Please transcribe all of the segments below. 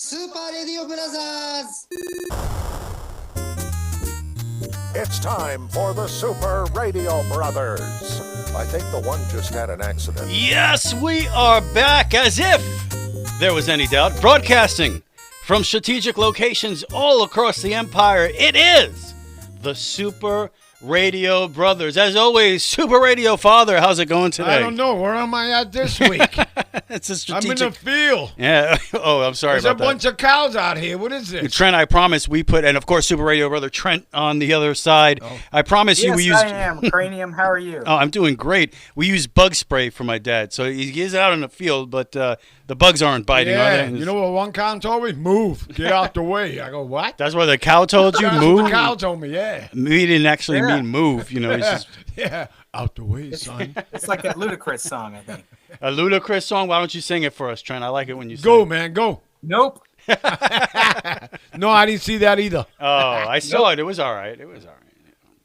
Super Radio Brothers! It's time for the Super Radio Brothers. I think the one just had an accident. Yes, we are back, as if there was any doubt. Broadcasting from strategic locations all across the empire, it is the Super Radio Brothers. As always, Super Radio Father, how's it going today? I don't know. Where am I at this week? It's a strategic... I'm in the field. Yeah. Oh, I'm sorry There's about a bunch of cows out here. What is this? Trent, I promise we put, and of course, Super Radio Brother Trent on the other side. Oh. I promise you we use... Yes, I am. Cranium, how are you? Oh, I'm doing great. We use bug spray for my dad. So he is out in the field, but the bugs aren't biting, are they? You know what one cow told me? Move. Get out the way. I go, what? That's what the cow told you? That's Move? what the cow told me, yeah. He didn't actually mean move, you know. He's just... Yeah. Out the way, son. It's like a ludicrous song, I think. A ludicrous song? Why don't you sing it for us, Trent? I like it when you sing. Go, man, go. Nope. No, I didn't see that either. Oh, I saw it. It was all right.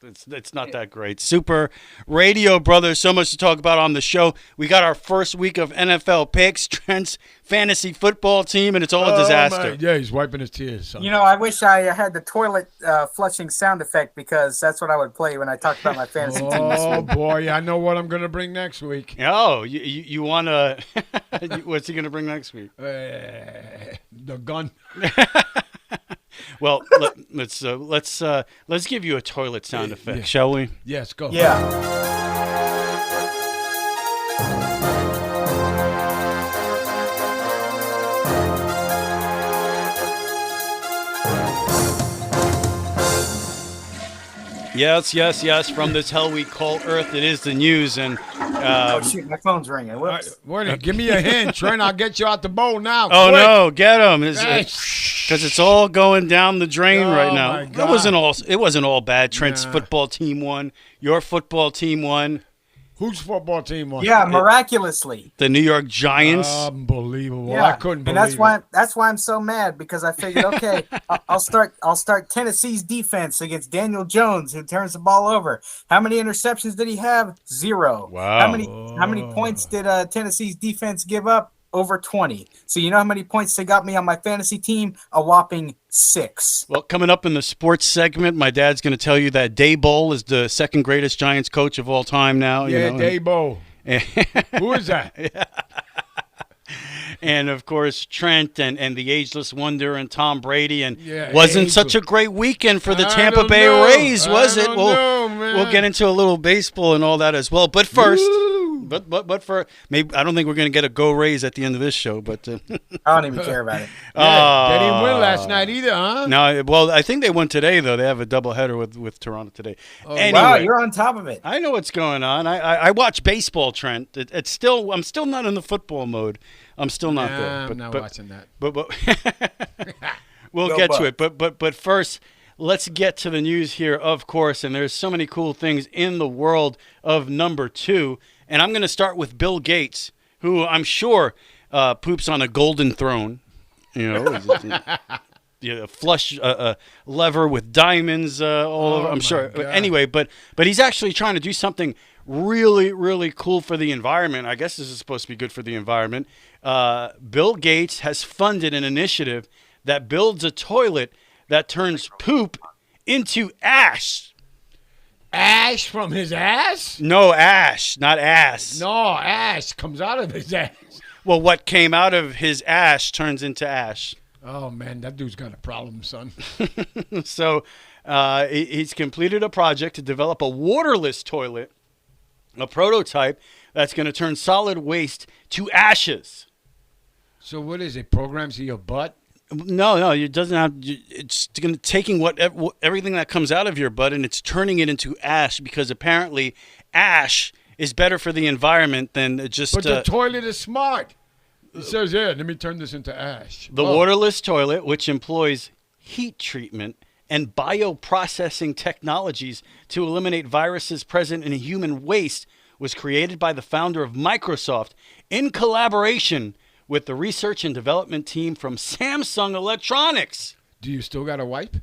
It's not that great. Super Radio Brothers, so much to talk about on the show. We got our first week of NFL picks, Trent's fantasy football team, and it's all a disaster. Man. Yeah, he's wiping his tears, son. You know, I wish I had the toilet flushing sound effect because that's what I would play when I talked about my fantasy team this Oh, week. boy, I know what I'm going to bring next week. Oh, you want to... What's he going to bring next week? The gun. Well, let's give you a toilet sound effect, shall we? Yes, go. Yeah. Yes. From this hell we call Earth, it is the news, and Oh shoot, my phone's ringing. Whoops. Wait, give me a hand, Trent. I'll get you out the bowl now. Oh quick. no, get him! Because it's all going down the drain right now. My God. It wasn't all bad. Trent's football team won. Your football team won. Whose football team won? Yeah, miraculously. The New York Giants. Unbelievable. Yeah. I couldn't believe and that's why I'm so mad, because I figured, okay, I'll start Tennessee's defense against Daniel Jones, who turns the ball over. How many interceptions did he have? 0. Wow. How many points did Tennessee's defense give up? Over 20. So you know how many points they got me on my fantasy team? A whopping 6. Well, coming up in the sports segment, my dad's going to tell you that Daboll is the second greatest Giants coach of all time now. Yeah, Daboll. Who is that? Yeah. And, of course, Trent and the ageless wonder and Tom Brady. And wasn't such a great weekend for the Tampa Bay Rays, was it? We'll get into a little baseball and all that as well. But first... But for maybe I don't think we're going to get a go Rays at the end of this show. But I don't even care about it. They didn't win last night either, huh? No, well, I think they won today though. They have a doubleheader with Toronto today. Anyway, wow, you're on top of it. I know what's going on. I watch baseball, Trent. I'm still not in the football mode. I'm still not there. I'm not watching that. But we'll get to it. But first. Let's get to the news here, of course, and there's so many cool things in the world of number 2. And I'm going to start with Bill Gates, who I'm sure poops on a golden throne. You know, flush lever with diamonds all over. I'm sure. God. Anyway, but he's actually trying to do something really, really cool for the environment. I guess this is supposed to be good for the environment. Bill Gates has funded an initiative that builds a toilet that turns poop into ash. Ash from his ass? No, ash, not ass. No, ash comes out of his ass. Well, what came out of his ash turns into ash. Oh, man, that dude's got a problem, son. So he's completed a project to develop a waterless toilet, a prototype that's going to turn solid waste to ashes. So what is it, programs in your butt? No, it doesn't have. It's going to taking everything that comes out of your butt and it's turning it into ash, because apparently ash is better for the environment than just. But the toilet is smart. It says, "Yeah, let me turn this into ash." The waterless toilet, which employs heat treatment and bioprocessing technologies to eliminate viruses present in human waste, was created by the founder of Microsoft in collaboration with the research and development team from Samsung Electronics. Do you still got to wipe?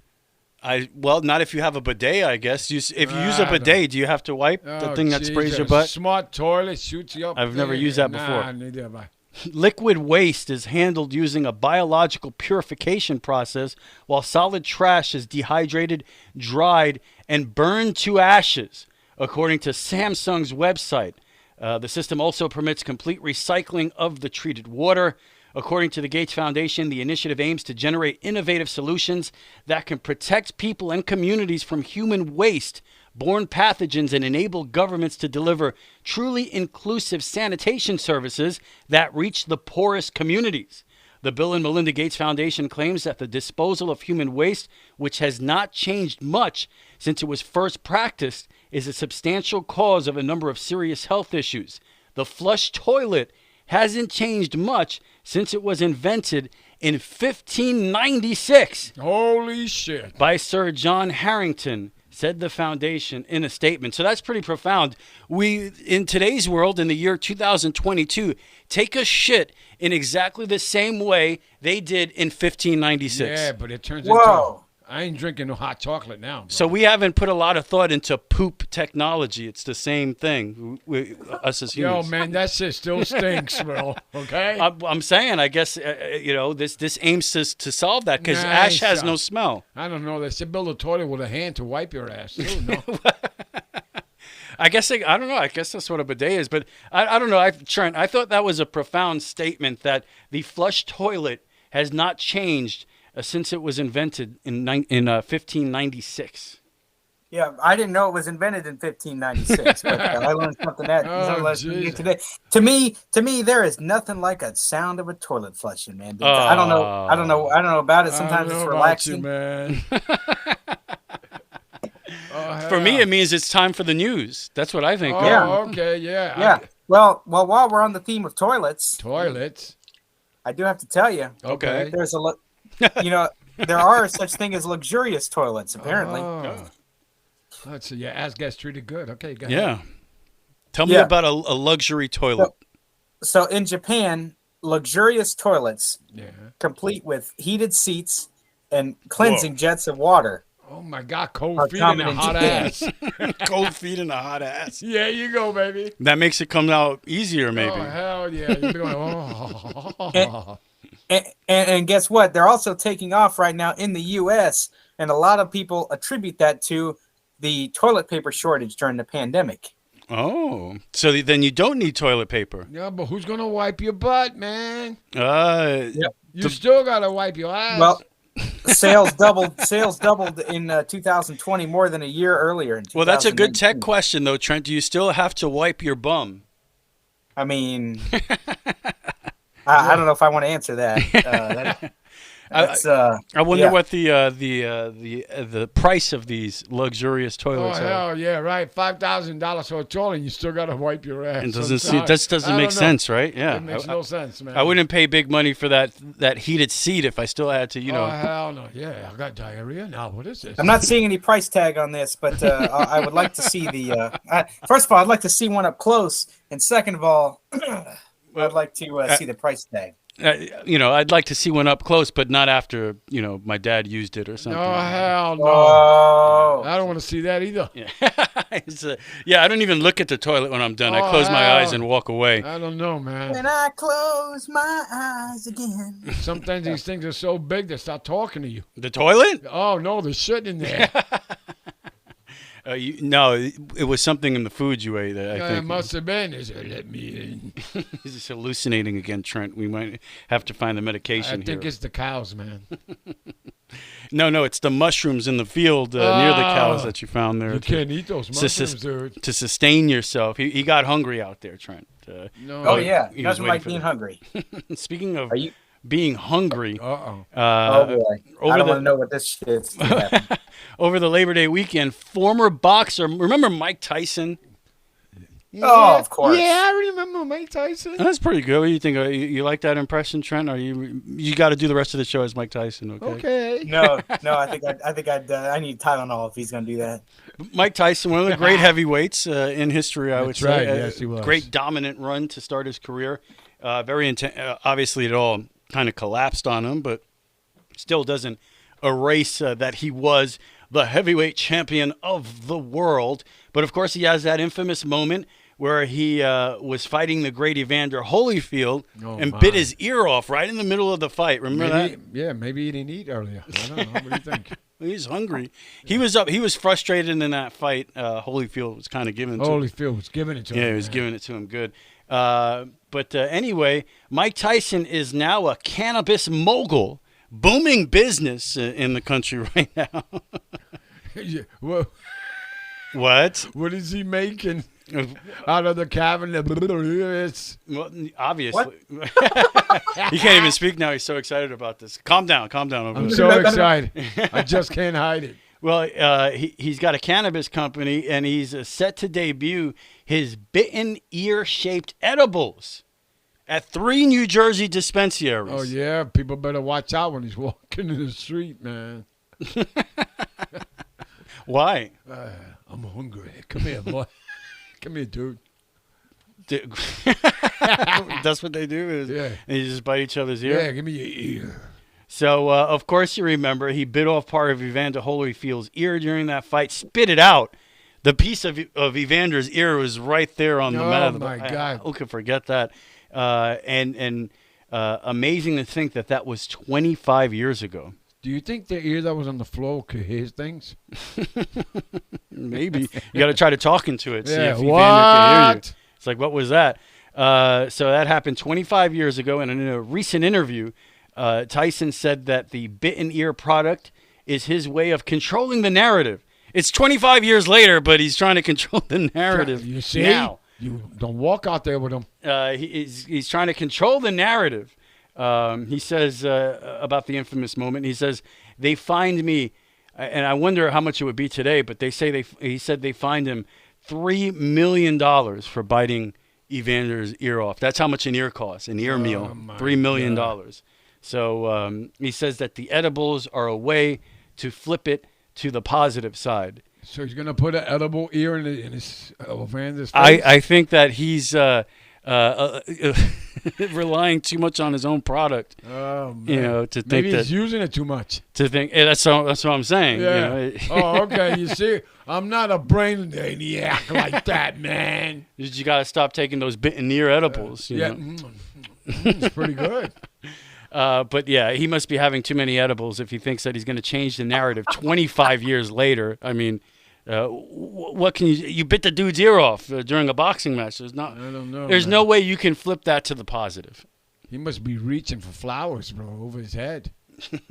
Well, not if you have a bidet, I guess. If you use a bidet, do you have to wipe the thing that sprays your butt? Smart toilet shoots you up. I've never used that before. Neither have I. Liquid waste is handled using a biological purification process, while solid trash is dehydrated, dried, and burned to ashes, according to Samsung's website. The system also permits complete recycling of the treated water. According to the Gates Foundation, the initiative aims to generate innovative solutions that can protect people and communities from human waste, borne pathogens, and enable governments to deliver truly inclusive sanitation services that reach the poorest communities. The Bill and Melinda Gates Foundation claims that the disposal of human waste, which has not changed much since it was first practiced, is a substantial cause of a number of serious health issues. The flush toilet hasn't changed much since it was invented in 1596 Holy shit. by Sir John Harrington, said the foundation in a statement. So that's pretty profound. We, in today's world, in the year 2022, take a shit in exactly the same way they did in 1596. Yeah, but it turns Whoa. into... I ain't drinking no hot chocolate now, bro. So we haven't put a lot of thought into poop technology. It's the same thing, us as Yo, humans. man, that shit still stinks, bro. Okay? I'm saying, I guess, this aims to solve that because Nah, ash has so- no smell. I don't know. They said build a toilet with a hand to wipe your ass. Ooh, no. I guess I don't know. I guess that's what a bidet is, but I don't know. Trent, I thought that was a profound statement that the flush toilet has not changed since it was invented in 1596. Yeah, I didn't know it was invented in 1596, but I learned something Jesus. today. To me, there is nothing like a sound of a toilet flushing, man. I don't know about it. Sometimes I it's don't know about relaxing. you, man. For me, it means it's time for the news. That's what I think. Oh, Yeah. okay, yeah. Yeah. Well, while we're on the theme of toilets, Toilets. I do have to tell you, Okay. there's there are such thing as luxurious toilets, apparently. Oh. Let's see. Your ass gets treated good. Okay, go ahead. Yeah. Tell me Yeah. about a luxury toilet. So in Japan, luxurious toilets, Yeah. complete with heated seats and cleansing jets of water. Oh, my God. Cold Are feet and a common in hot Japan. ass. Cold feet and a hot ass. Yeah, you go, baby. That makes it come out easier, maybe. Oh, hell yeah. You're going, oh. And guess what? They're also taking off right now in the U.S., and a lot of people attribute that to the toilet paper shortage during the pandemic. Oh, so then you don't need toilet paper. Yeah, but who's going to wipe your butt, man? Yep. You still got to wipe your ass. Well, sales doubled in 2020 more than a year earlier. In Well, that's a good 2019. tech question, though, Trent. Do you still have to wipe your bum? I mean, I don't know if I want to answer that. That's, I wonder yeah. what the price of these luxurious oh, toilets are. hell yeah, right. $5,000 for a toilet, and you still got to wipe your ass. It Sometimes. doesn't I make don't know. sense, right? Yeah. It makes no sense, man. I wouldn't pay big money for that heated seat if I still had to, Oh, hell no. Yeah, I got diarrhea now. What is this? I'm not seeing any price tag on this, but I would like to see the. First of all, I'd like to see one up close, and second of all, I'd like to see the price tag. I'd like to see one up close, but not after, my dad used it or something. Oh, hell no. Oh, I don't want to see that either. Yeah, I don't even look at the toilet when I'm done. I Oh, close my hell. eyes and walk away. I don't know, man. when I close my eyes again. Sometimes these things are so big they start talking to you. The toilet? Oh, no, there's shit in there. No, it was something in the food you ate. I It think must have been. He said, let me in. he's just hallucinating again, Trent. We might have to find the I medication think here. it's the cows, man. No, it's the mushrooms in the field near the cows Oh. that you found there. You can't eat those mushrooms, dude. To sustain yourself. He got hungry out there, Trent. No. Oh yeah, he he was doesn't waiting like for being the- hungry. Speaking of Are you? being hungry, Uh-oh. Oh boy, over I don't the- want to know what this shit's. happening. over the Labor Day weekend, former boxer, remember Mike Tyson? Oh, of course. Yeah, I remember Mike Tyson. That's pretty good. What do you think? You like that impression, Trent? Or you got to do the rest of the show as Mike Tyson? Okay. Okay. No, I need Tylenol if he's gonna do that. Mike Tyson, one of the great heavyweights in history, I would That's say. right, yes, he was. Great dominant run to start his career. Very intense. Obviously, it all kind of collapsed on him, but still doesn't erase that he was the heavyweight champion of the world. But of course, he has that infamous moment where he was fighting the great Evander Holyfield and my. bit his ear off right in the middle of the fight. Remember that? Yeah, maybe he didn't eat earlier. I don't know. What do you think? He's hungry. He was up. He was frustrated in that fight. Holyfield was kind of giving it to him. Holyfield was giving it to him. Yeah, he was giving it to him good. But anyway, Mike Tyson is now a cannabis mogul, booming business in the country right now. Yeah, well, What? what is he making out of the cabinet? Well, obviously. He can't even speak now. He's so excited about this. Calm down over I'm there. so excited. I just can't hide it. Well, he's got a cannabis company, and he's set to debut his bitten-ear-shaped edibles at 3 New Jersey dispensaries. Oh, yeah. People better watch out when he's walking in the street, man. Why? I'm hungry. Come here, boy. Come here, dude. That's what they do? Yeah. And you just bite each other's ear? Yeah, give me your ear. So, of course, you remember he bit off part of Evander Holyfield's ear during that fight, spit it out. The piece of Evander's ear was right there on the mat. Oh, my God. Who could forget that? And amazing to think that was 25 years ago. Do you think the ear that was on the floor could hear things? Maybe. You got to try to talk into it, see Yeah, if Evander can hear you. what? It's like, what was that? So that happened 25 years ago, and in a recent interview, Tyson said that the bitten ear product is his way of controlling the narrative. It's 25 years later, but he's trying to control the narrative. You see? Now. You don't walk out there with him. He's trying to control the narrative. He says about the infamous moment, he says, they find me, and I wonder how much it would be today, but he said they fined him $3 million for biting Evander's ear off. That's how much an ear costs, an ear meal, $3 million. So he says that the edibles are a way to flip it to the positive side. So he's going to put an edible ear in his Evander's face? I think that he's relying too much on his own product. Oh, man. You know, to think Maybe that he's using it too much. That's what I'm saying. Yeah. You know? Oh, okay. You see, I'm not a brainiac like that, man. You got to stop taking those bitten ear edibles. You Yeah. know? It's pretty good. But yeah, he must be having too many edibles if he thinks that he's going to change the narrative 25 years later. I mean, what can you bit the dude's ear off during a boxing match? I don't know. There's man. no way you can flip that to the positive. He must be reaching for flowers, bro, over his head.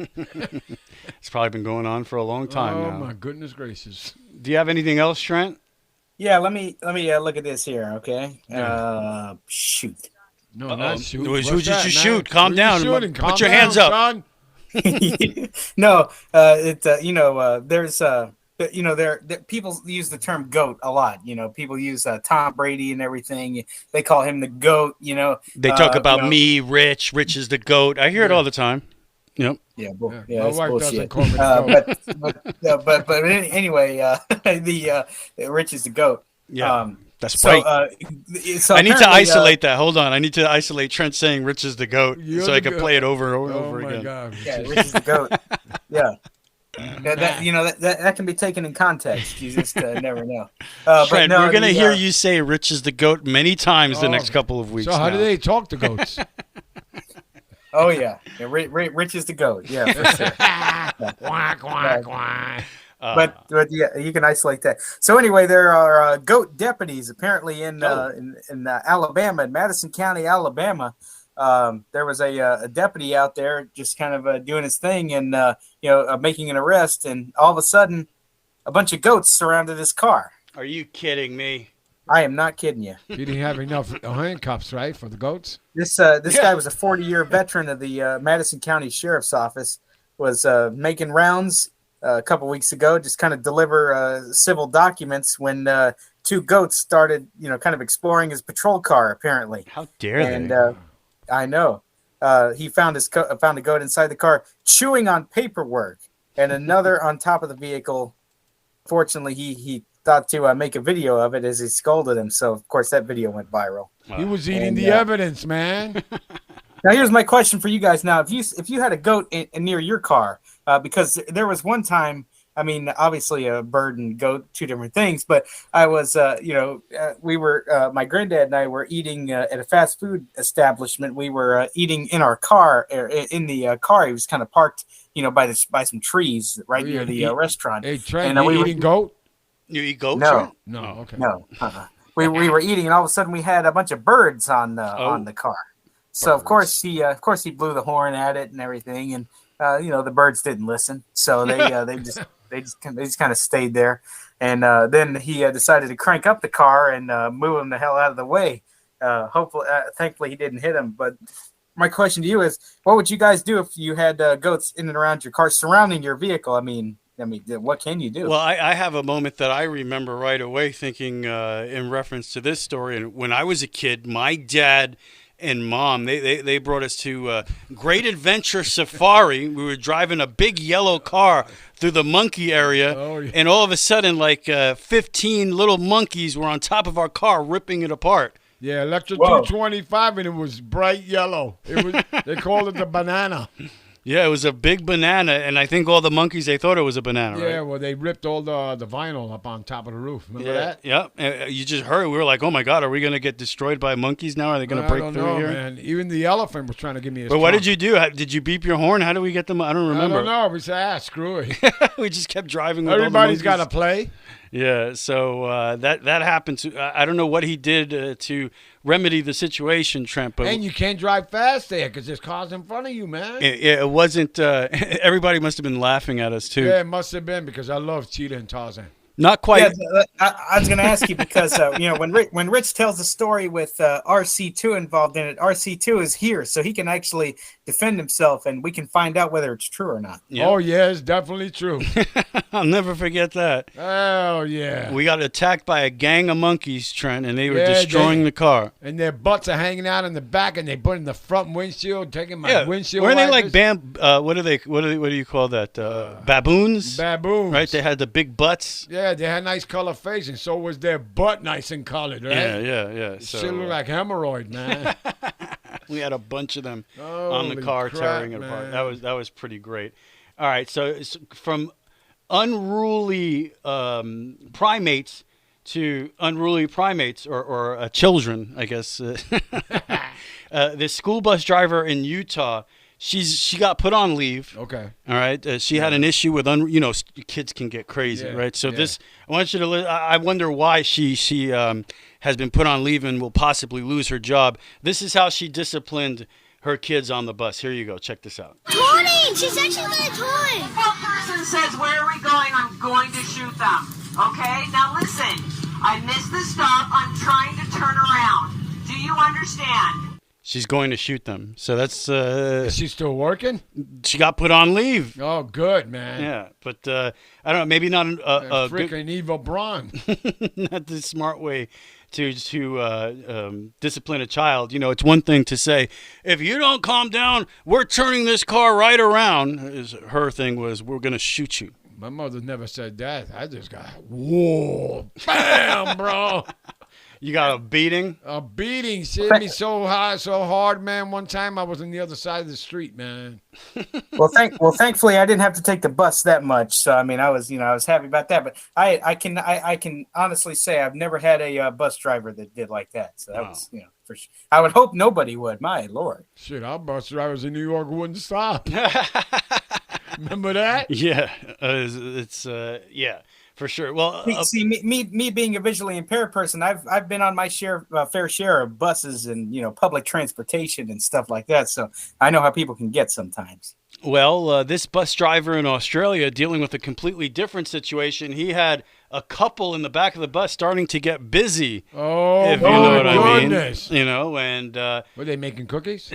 It's probably been going on for a long time now. Oh, my goodness gracious. Do you have anything else, Trent? Yeah, let me look at this here, okay? Shoot. No, not shoot. Who What's did that, you man? shoot? Calm Who you down. shooting? Put Calm your down, hands up. son. No, there's people use the term goat a lot. You know, people use Tom Brady and everything. They call him the goat. You know, They talk about me, Rich. Rich is the goat. I hear it all the time. Yep. Yeah, My that's wife bullshit. doesn't call me the goat. But anyway, the Rich is the goat. Yeah. That's right. So I need to apparently, isolate that. Hold on. I need to isolate Trent saying Rich is the GOAT You're so I the can goat. play it over and over, and over Oh, my again. God. Yeah, Rich is the goat. Yeah. That can be taken in context. You just never know. Trent, we're going to hear you say Rich is the GOAT many times the Oh, next couple of weeks. So how now. do they talk to goats? Oh, yeah. Rich is the goat. Yeah, for sure. Quack, quack, quack. But yeah, you can isolate that. So anyway, there are goat deputies apparently in Alabama, in Madison County, Alabama. There was a deputy out there just kind of doing his thing and making an arrest, and all of a sudden, a bunch of goats surrounded his car. Are you kidding me? I am not kidding you. He didn't have enough handcuffs, right, for the goats? This guy was a 40-year veteran of the Madison County Sheriff's Office. Was making rounds a couple weeks ago, just kind of deliver civil documents when 2 goats started, kind of exploring his patrol car. Apparently, How dare they? and I know he found a goat inside the car chewing on paperwork, and another on top of the vehicle. Fortunately, he thought to make a video of it as he scolded him. So of course that video went viral. He was eating And, the evidence, man. Now here's my question for you guys. Now, if you had a goat near your car, because there was one time I mean, obviously a bird and goat, two different things, but I was, we were, my granddad and I were eating at a fast food establishment. We were eating in our car, in the car. He was kind of parked, by some trees right near the restaurant. Hey, Trent, and you we eating goat? You eat goat? No. Trent? No, okay. No. We were eating, and all of a sudden we had a bunch of birds on the car. So of course he blew the horn at it and everything, and the birds didn't listen, so they just kind of stayed there, and then he decided to crank up the car and move them the hell out of the way. Thankfully he didn't hit him. But my question to you is, what would you guys do if you had goats in and around your car, surrounding your vehicle? I mean, what can you do? Well, I have a moment that I remember right away thinking in reference to this story. And when I was a kid, my dad and mom, they brought us to Great Adventure Safari. We were driving a big yellow car through the monkey area. Oh, yeah. And all of a sudden, 15 little monkeys were on top of our car, ripping it apart. Yeah, Electra 225, and it was bright yellow. They called it the banana. Yeah, it was a big banana, and I think all the monkeys, they thought it was a banana, right? Yeah, well, they ripped all the vinyl up on top of the roof. Remember that? Yeah. You just heard. We were like, oh, my God, are we going to get destroyed by monkeys now? Are they going to break through here? Man. Even the elephant was trying to give me a But what did you do? Did you beep your horn? How do we get them? I don't remember. I don't know. We said, screw it. We just kept driving with Everybody's all the got to play. Yeah, so that happened. I don't know what he did to remedy the situation, Trent. But and you can't drive fast there because there's cars in front of you, man. It wasn't. Everybody must have been laughing at us too. Yeah, it must have been because I love Cheetah and Tarzan. Not quite. Yeah, I was going to ask you because when Rich tells the story with RC2 involved in it, RC2 is here, so he can actually defend himself, and we can find out whether it's true or not. Yep. Oh yeah, it's definitely true. I'll never forget that. Oh yeah. We got attacked by a gang of monkeys, Trent, and they were destroying the car. And their butts are hanging out in the back, and they put in the front windshield, taking my windshield. Weren't they wipers. like what do you call that? Baboons. Baboons. Right. They had the big butts. Yeah, they had nice color face, and so was their butt nice and colored, right? Yeah. So, shit looked like hemorrhoid, man. We had a bunch of them on the car tearing it apart. That was pretty great. All right, so it's from unruly primates to unruly primates or children, I guess. This school bus driver in Utah, she got put on leave. Okay. All right. She had an issue with kids can get crazy, right? So this, I want you to. I wonder why she has been put on leave and will possibly lose her job. This is how she disciplined her kids on the bus. Here you go. Check this out. Taunting! She's actually going to taunt. If a person says, "Where are we going?" I'm going to shoot them. Okay? Now listen. I missed the stop. I'm trying to turn around. Do you understand? She's going to shoot them. So that's. Is she still working? She got put on leave. Oh, good, man. Yeah, but I don't know. Maybe not a freaking evil Braun. Not the smart way to discipline a child. It's one thing to say, if you don't calm down, we're turning this car right around. Her thing was, we're going to shoot you. My mother never said that. I just got, whoa, bam, bro. You got a beating? A beating. She hit me so hard, man. One time I was on the other side of the street, man. Well, thankfully I didn't have to take the bus that much. So I mean, I was happy about that. But I can honestly say I've never had a bus driver that did like that. So that was for sure. I would hope nobody would. My Lord. Shit, our bus drivers in New York wouldn't stop. Remember that? Yeah, it's yeah. For sure. Well, see, me being a visually impaired person, I've been on my fair share of buses and public transportation and stuff like that. So I know how people can get sometimes. Well, this bus driver in Australia dealing with a completely different situation. He had a couple in the back of the bus starting to get busy. Oh, if you know what goodness. I mean. And were they making cookies?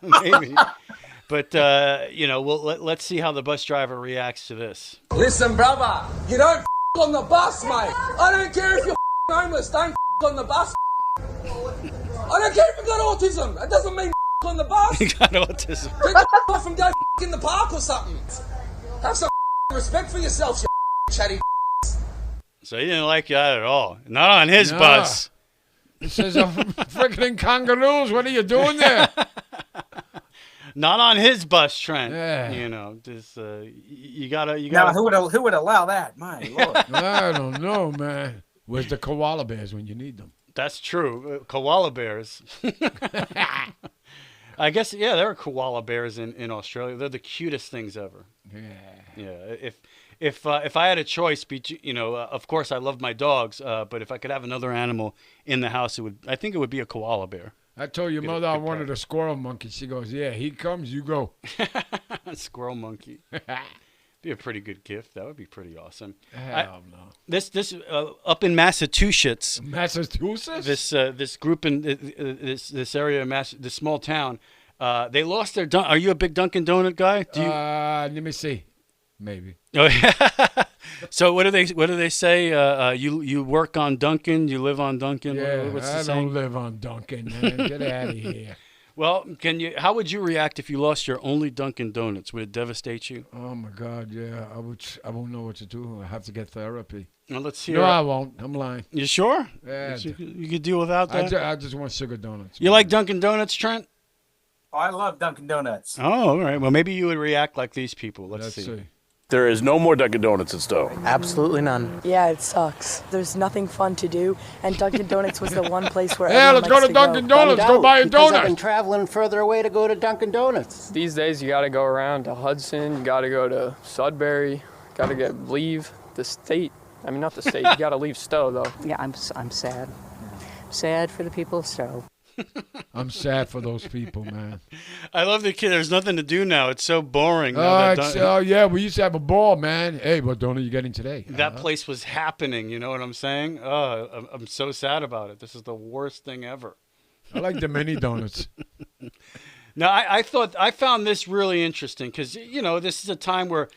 Maybe. But, let's see how the bus driver reacts to this. Listen, brother, you don't on the bus, mate. I don't care if you're homeless. Don't on the bus. I don't care if you've got autism. It doesn't mean on the bus. You got autism. Take the off and go in the park or something. Have some respect for yourself, you chatty. So he didn't like that at all. Not on his bus. He says, freaking kangaroos, what are you doing there? Not on his bus, Trent. Yeah. You know, just you gotta. Now, who would allow that? My Lord. I don't know, man. Where's the koala bears when you need them? That's true. Koala bears. I guess, yeah, there are koala bears in Australia. They're the cutest things ever. Yeah. If I had a choice, of course I love my dogs, but if I could have another animal in the house, I think it would be a koala bear. I told your mother I wanted a squirrel monkey. She goes, yeah, he comes, you go. Squirrel monkey. Be a pretty good gift. That would be pretty awesome. Hell no. This up in Massachusetts. Massachusetts. This group in this area, this small town, they lost their. Are you a big Dunkin' Donut guy? Let me see. Maybe. Oh yeah. So what do they say? You work on Dunkin', you live on Dunkin'. Yeah, What's I the saying? don't live on Dunkin', man. Get out of here. Well, how would you react if you lost your only Dunkin' Donuts? Would it devastate you? Oh my God, yeah. I won't know what to do. I have to get therapy. Well, let's hear. No, I won't. I'm lying. You sure? Yeah. You could deal without that. I just want sugar donuts. You like Dunkin' Donuts, Trent? Oh, I love Dunkin' Donuts. Oh, all right. Well, maybe you would react like these people. Let's see. There is no more Dunkin' Donuts in Stowe. Absolutely none. Yeah, it sucks. There's nothing fun to do, and Dunkin' Donuts was the one place where yeah, let's go to Dunkin' Donuts. Go buy a donut. I've been traveling further away to go to Dunkin' Donuts. These days, you got to go around to Hudson. You got to go to Sudbury. Got to leave the state. I mean, not the state. You got to leave Stowe, though. Yeah, I'm sad. Sad for the people of Stowe. I'm sad for those people, man. I love the kid. There's nothing to do now. It's so boring. Oh, yeah, we used to have a ball, man. Hey, what donut are you getting today? That place was happening. You know what I'm saying? Oh, I'm so sad about it. This is the worst thing ever. I like the mini donuts. Now, I found this really interesting because, this is a time where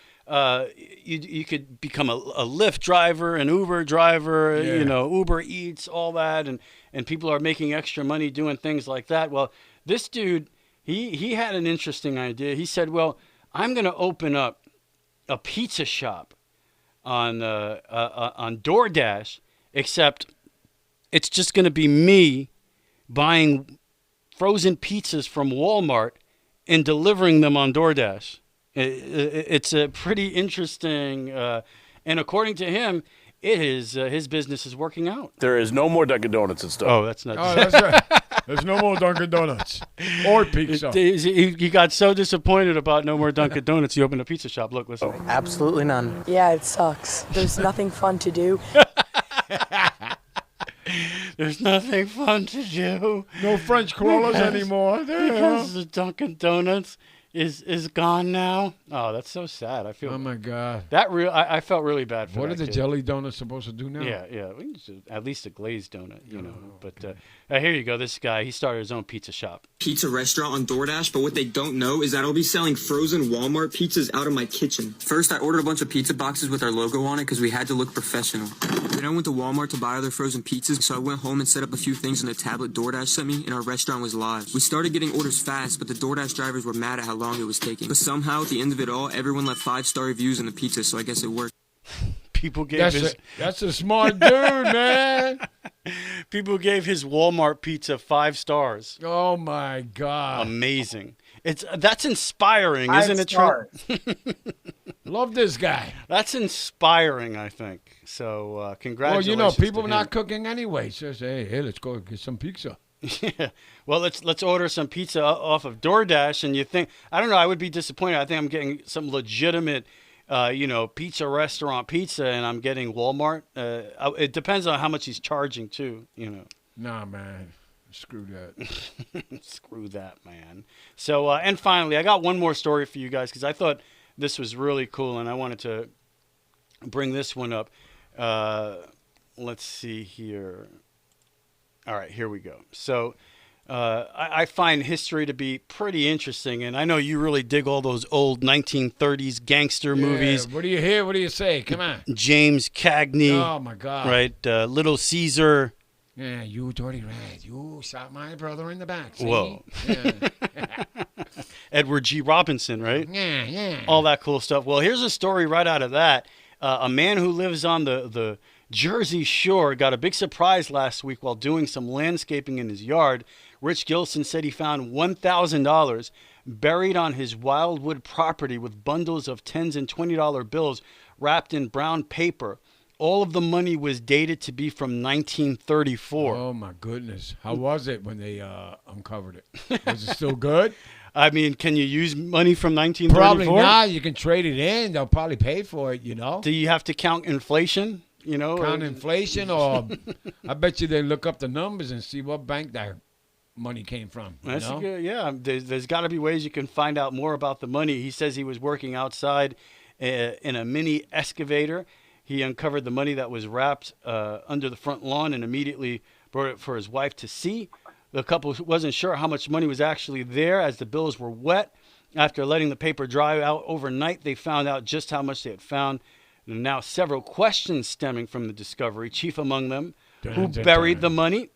you could become a Lyft driver, an Uber driver, Uber Eats, all that, and people are making extra money doing things like that. Well, this dude, he had an interesting idea. He said, well, I'm going to open up a pizza shop on DoorDash, except it's just going to be me buying frozen pizzas from Walmart and delivering them on DoorDash. It's a pretty interesting, and according to him, his business is working out. There is no more Dunkin' Donuts in Stowe. Oh, that's not. Oh, that's right. There's no more Dunkin' Donuts or pizza. He got so disappointed about no more Dunkin' Donuts, he opened a pizza shop. Look, listen. Absolutely none. Yeah, it sucks. There's nothing fun to do. There's nothing fun to do. No French crawlers anymore. Because the Dunkin' Donuts is gone now. Oh, that's so sad. I feel. Oh my God. I felt really bad for what that are the kid. jelly donuts supposed to do now? Yeah. At least a glazed donut, But here you go. This guy, he started his own pizza shop. Pizza restaurant on DoorDash, but what they don't know is that I'll be selling frozen Walmart pizzas out of my kitchen. First, I ordered a bunch of pizza boxes with our logo on it because we had to look professional. Then I went to Walmart to buy other frozen pizzas, so I went home and set up a few things on the tablet DoorDash sent me, and our restaurant was live. We started getting orders fast, but the DoorDash drivers were mad at how long it was taking. But somehow, at the end of it all, everyone left 5-star reviews on the pizza, so I guess it worked. People gave that's a smart dude, man. People gave his Walmart pizza 5 stars. Oh my God! Amazing. That's inspiring, isn't it, Trent? Love this guy. That's inspiring, I think. So congratulations. Well, people are not cooking anyway. So hey, let's go get some pizza. Yeah. Well, let's order some pizza off of DoorDash, and you think I don't know. I would be disappointed. I think I'm getting some legitimate. Pizza restaurant pizza, and I'm getting Walmart. It depends on how much he's charging too. Nah, man, screw that. Screw that, man. So, and finally, I got one more story for you guys because I thought this was really cool, and I wanted to bring this one up. Let's see here. All right, here we go. So. I find history to be pretty interesting, and I know you really dig all those old 1930s gangster movies. What do you hear? What do you say? Come on. James Cagney. Oh, my God. Right? Little Caesar. Yeah, you dirty rat. You shot my brother in the back. See? Whoa. Yeah. Edward G. Robinson, right? Yeah. All that cool stuff. Well, here's a story right out of that. A man who lives on the Jersey Shore got a big surprise last week while doing some landscaping in his yard. Rich Gilson said he found $1,000 buried on his Wildwood property with bundles of $10 and $20 bills wrapped in brown paper. All of the money was dated to be from 1934. Oh, my goodness. How was it when they uncovered it? Was it still good? I mean, can you use money from 1934? Probably not. You can trade it in. They'll probably pay for it, Do you have to count inflation? Count inflation, or I bet you they look up the numbers and see what bank that money came from. That's good. Yeah, there's got to be ways you can find out more about the money. He says he was working outside in a mini excavator. He uncovered the money that was wrapped under the front lawn and immediately brought it for his wife to see. The couple wasn't sure how much money was actually there as the bills were wet. After letting the paper dry out overnight, they found out just how much they had found. There are now several questions stemming from the discovery, chief among them, who buried the money?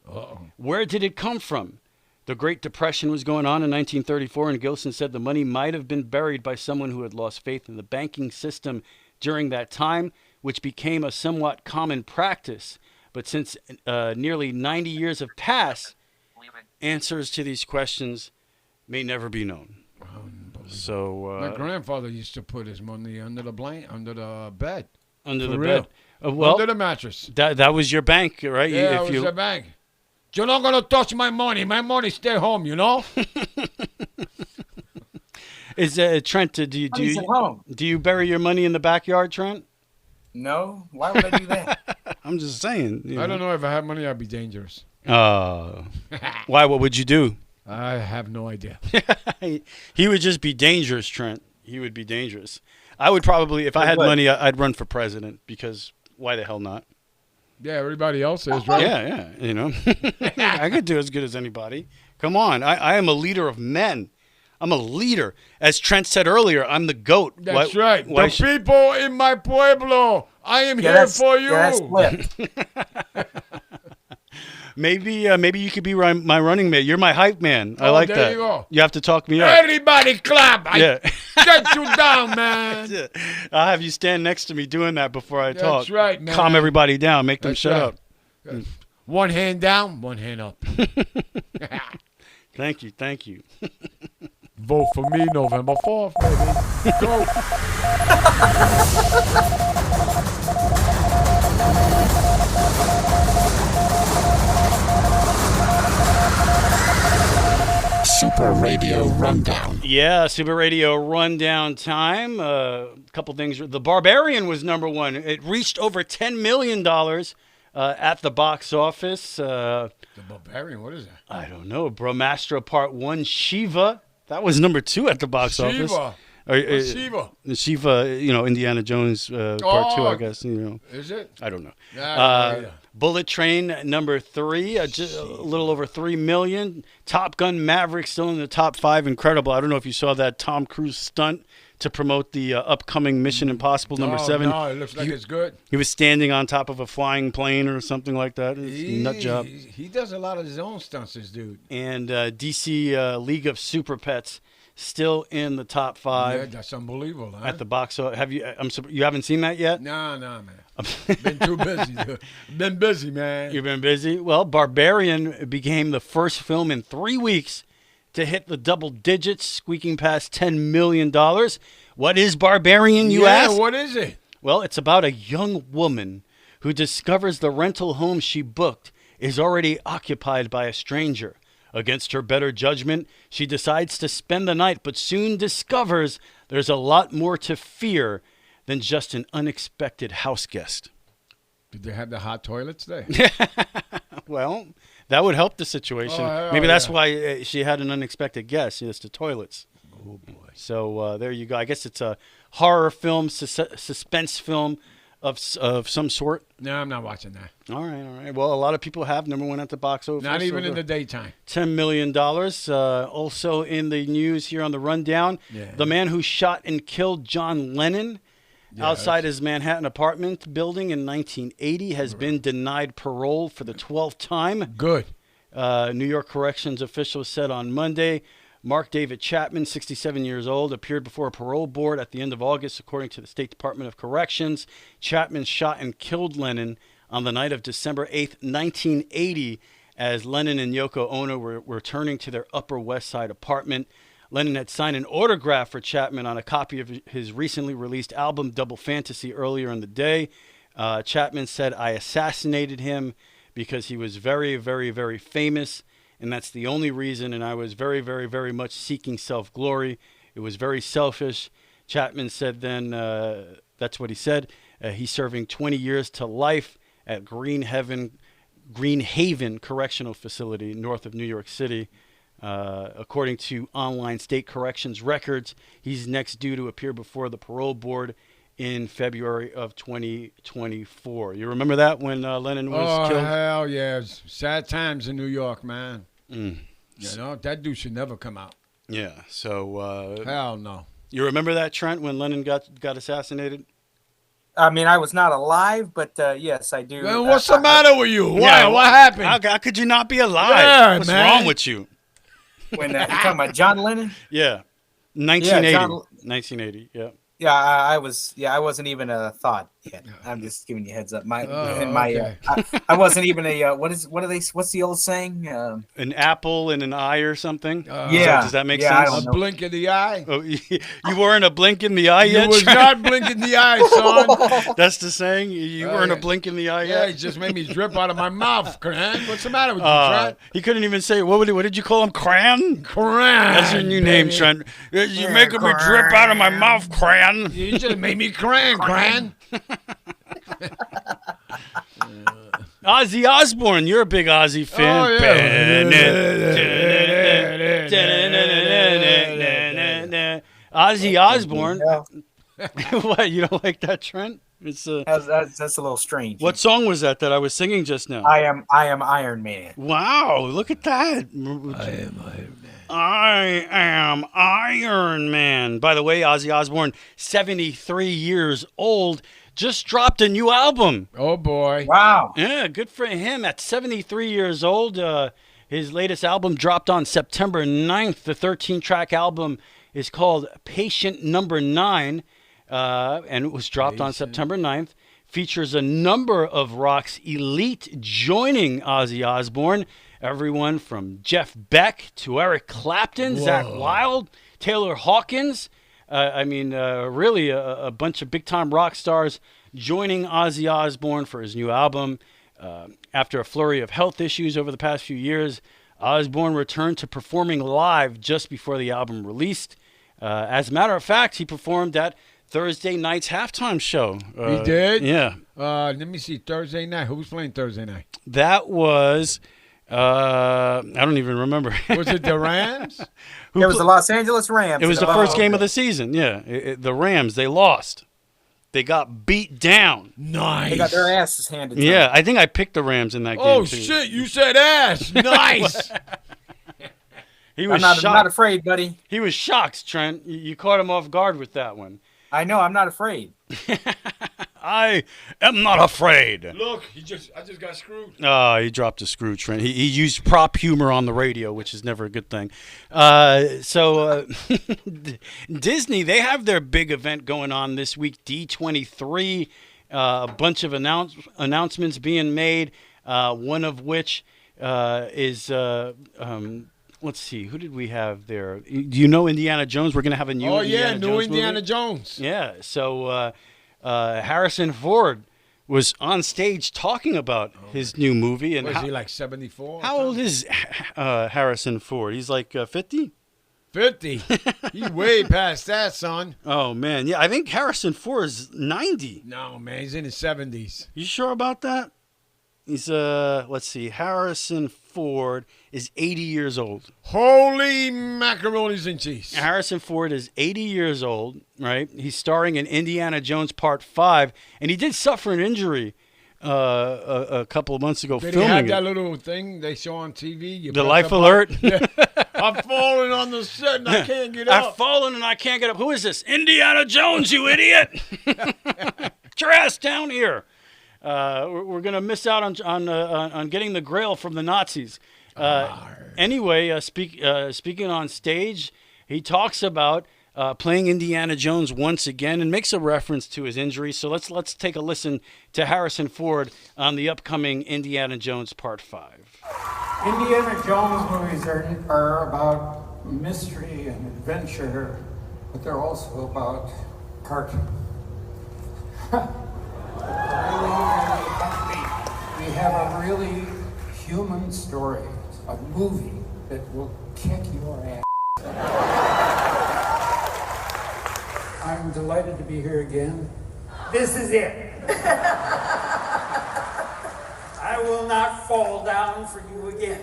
Where did it come from? The Great Depression was going on in 1934, and Gilson said the money might have been buried by someone who had lost faith in the banking system during that time, which became a somewhat common practice. But since nearly 90 years have passed, answers to these questions may never be known. So my grandfather used to put his money under the bed. Under For the real. bed. Well, Under the mattress. That was your bank, right? Yeah, it was a bank. You're not going to touch my money. My money stay home, Is Trent? Money's at home. Do you bury your money in the backyard, Trent? No. Why would I do that? I'm just saying. I don't know. If I had money, I'd be dangerous. Why? What would you do? I have no idea. He would just be dangerous, Trent. He would be dangerous. I would probably, if I had money, I'd run for president because why the hell not? Yeah, everybody else is, right? Yeah. I could do as good as anybody. Come on. I am a leader of men. I'm a leader. As Trent said earlier, I'm the GOAT. That's right. The people in my pueblo, I am here for you. Yeah, that's flipped. Maybe you could be my running mate. You're my hype man. I like that. There you go. You have to talk me up. Everybody clap. Get you down, man. I'll have you stand next to me doing that before I talk. That's right, man. Calm everybody down. Make them shut up. One hand down, one hand up. Thank you. Vote for me November 4th, baby. Go. Super Radio Rundown. Yeah, Super Radio Rundown time. A couple things. The Barbarian was number one. It reached over $10 million at the box office. The Barbarian, what is that? I don't know. Brahmastra Part 1, Shiva. That was number 2 at the box office. Shiva. Shiva, Indiana Jones Part 2, I guess. Is it? I don't know. Nah, Bullet Train, number 3, just a little over $3 million. Top Gun Maverick still in the top 5. Incredible. I don't know if you saw that Tom Cruise stunt to promote the upcoming Mission Impossible number 7. No, it looks like it's good. He was standing on top of a flying plane or something like that. It's a nut job. He does a lot of his own stunts, this dude. And DC League of Super Pets still in the top 5. Yeah, that's unbelievable, huh? At the box office. You haven't seen that yet? No, man. Been too busy, dude. Been busy, man. You've been busy? Well, Barbarian became the first film in 3 weeks to hit the double digits, squeaking past $10 million. What is Barbarian, you ask? Yeah, what is it? Well, it's about a young woman who discovers the rental home she booked is already occupied by a stranger. Against her better judgment, she decides to spend the night, but soon discovers there's a lot more to fear than just an unexpected house guest. Did they have the hot toilets there? Well, that would help the situation. Maybe that's why she had an unexpected guest. It's the toilets. Oh, boy. So there you go. I guess it's a horror film, suspense film of some sort. No, I'm not watching that. All right. Well, a lot of people have number 1 at the box office. Not even in the daytime. $10 million. Also in the news here on the rundown, the man who shot and killed John Lennon outside his Manhattan apartment building in 1980 has been denied parole for the 12th time. Good. New York corrections officials said on Monday, Mark David Chapman, 67 years old, appeared before a parole board at the end of August, according to the State Department of Corrections. Chapman shot and killed Lennon on the night of December 8th, 1980, as Lennon and Yoko Ono were returning to their Upper West Side apartment. Lennon had signed an autograph for Chapman on a copy of his recently released album, Double Fantasy, earlier in the day. Chapman said, "I assassinated him because he was very, very, very famous, and that's the only reason, and I was very, very, very much seeking self-glory. It was very selfish." Chapman said then, that's what he said, he's serving 20 years to life at Greenhaven Correctional Facility north of New York City. According to online state corrections records, he's next due to appear before the parole board in February of 2024. You remember that when Lennon was killed? Oh, hell yeah. It's sad times in New York, man. Mm. You know, that dude should never come out. Yeah, so... hell no. You remember that, Trent, when Lennon got assassinated? I mean, I was not alive, but yes, I do. Well, what's the matter with you? Why? Yeah, what happened? How could you not be alive? Yeah, What's man. wrong with you? When you talking about John Lennon? Yeah, 1980. Yeah, 1980. Yeah. Yeah, I was. Yeah, I wasn't even a thought yet. I'm just giving you a heads up. Okay. I wasn't even a. What's the old saying? An apple in an eye or something. Yeah. Does that make Yeah, I sense? don't A blink in the eye? Oh, you weren't a blink in the eye You yet. was Trent? not blinking the eye, son. That's the saying. You weren't a yeah. blink in the eye Yeah, yet. he just made me drip out of my mouth, Cran. What's the matter with you, Trent? He couldn't even say what did you call him? Cran. Cran. That's your new name, Trent. You're making me drip out of my mouth, Cran. You just made me Cran. Ozzy Osbourne, you're a big Ozzy fan. Oh, yeah. Ozzy Osbourne. What, you don't like that, Trent? It's that's a little strange. What song was that I was singing just now? I am Iron Man. Wow, look at that. I am Iron Man. By the way, Ozzy Osbourne, 73 years old, just dropped a new album. Oh, boy. Wow. Yeah, good for him. At 73 years old, his latest album dropped on September 9th. The 13-track album is called Patient Number 9, and it was dropped on September 9th. Features a number of rock's elite joining Ozzy Osbourne. Everyone from Jeff Beck to Eric Clapton, Zakk Wylde, Taylor Hawkins. Really a bunch of big-time rock stars joining Ozzy Osbourne for his new album. After a flurry of health issues over the past few years, Osbourne returned to performing live just before the album released. As a matter of fact, he performed at Thursday night's halftime show. He did? Yeah. Let me see. Thursday night. Who was playing Thursday night? That was... I don't even remember. Was it the Rams? It was the Los Angeles Rams. It was the first game of the season. Yeah, the Rams. They lost. They got beat down. Nice. They got their asses handed to Yeah, them. I think I picked the Rams in that game. Oh, too. shit. You said ass. Nice. He was I'm shocked. not afraid, buddy. He was shocked, Trent. You caught him off guard with that one. I know. I'm not afraid. I am not afraid. Look, I just got screwed. Oh, he dropped a screw, Trent. He used prop humor on the radio, which is never a good thing. Disney, they have their big event going on this week, D23. A bunch of announcements being made, one of which is... let's see, who did we have there? Do you know Indiana Jones? We're going to have a new Indiana Jones movie. Indiana Jones. Yeah, so Harrison Ford was on stage talking about his new movie. And Was he like 74? how old is Harrison Ford? He's like 50? 50. He's way past that, son. Oh, man. Yeah, I think Harrison Ford is 90. No, man, he's in his 70s. You sure about that? He's, let's see, Harrison Ford is 80 years old. Holy macaronis and cheese. Harrison Ford is 80 years old, right? He's starring in Indiana Jones Part 5, and he did suffer an injury a couple of months ago Did filming he have it. that little thing they show on TV? The life alert? Yeah. I'm falling on the set and I can't get up. I've fallen and I can't get up. Who is this? Indiana Jones, you idiot! Get your ass down here. We're going to miss out on getting the Grail from the Nazis. Anyway, speaking on stage, he talks about playing Indiana Jones once again and makes a reference to his injury. So let's take a listen to Harrison Ford on the upcoming Indiana Jones Part 5. Indiana Jones movies are about mystery and adventure, but they're also about heart. We have a really human story, a movie that will kick your ass. I'm delighted to be here again. This is it. I will not fall down for you again.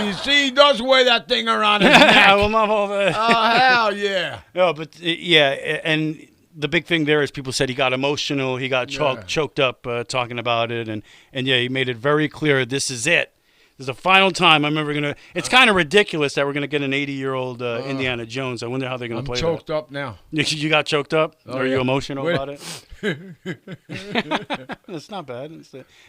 You see, he does wear that thing around his neck. I will not fall down. Oh, hell yeah. No, but and the big thing there is people said he got emotional, he got choked up talking about it, and he made it very clear this is it. This is the final time I'm ever gonna. It's kind of ridiculous that we're gonna get an 80-year-old Indiana Jones. I wonder how they're gonna play that. I'm choked up now. You got choked up? Are you emotional Wait. about it? It's not bad.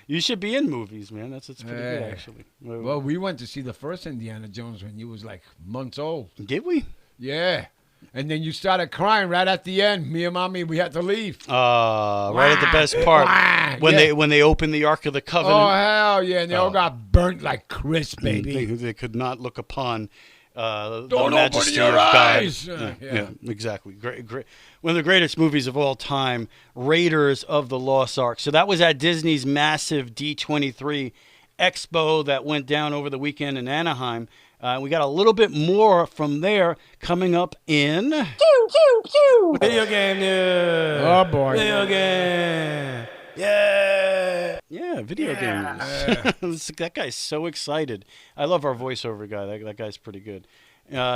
You should be in movies, man. It's pretty good actually. Well, we went to see the first Indiana Jones when you was like months old. Did we? Yeah. And then you started crying right at the end. Me and Mommy, we had to leave. Right at the best part. When they opened the Ark of the Covenant. Oh, hell yeah. And they all got burnt like crisp, baby. They could not look upon the Don't majesty open your of eyes. God. Yeah, exactly. Great. One of the greatest movies of all time, Raiders of the Lost Ark. So that was at Disney's massive D23 Expo that went down over the weekend in Anaheim. We got a little bit more from there coming up in video game news. Oh, boy. Video game. Yeah, video games. That guy's so excited. I love our voiceover guy. That guy's pretty good.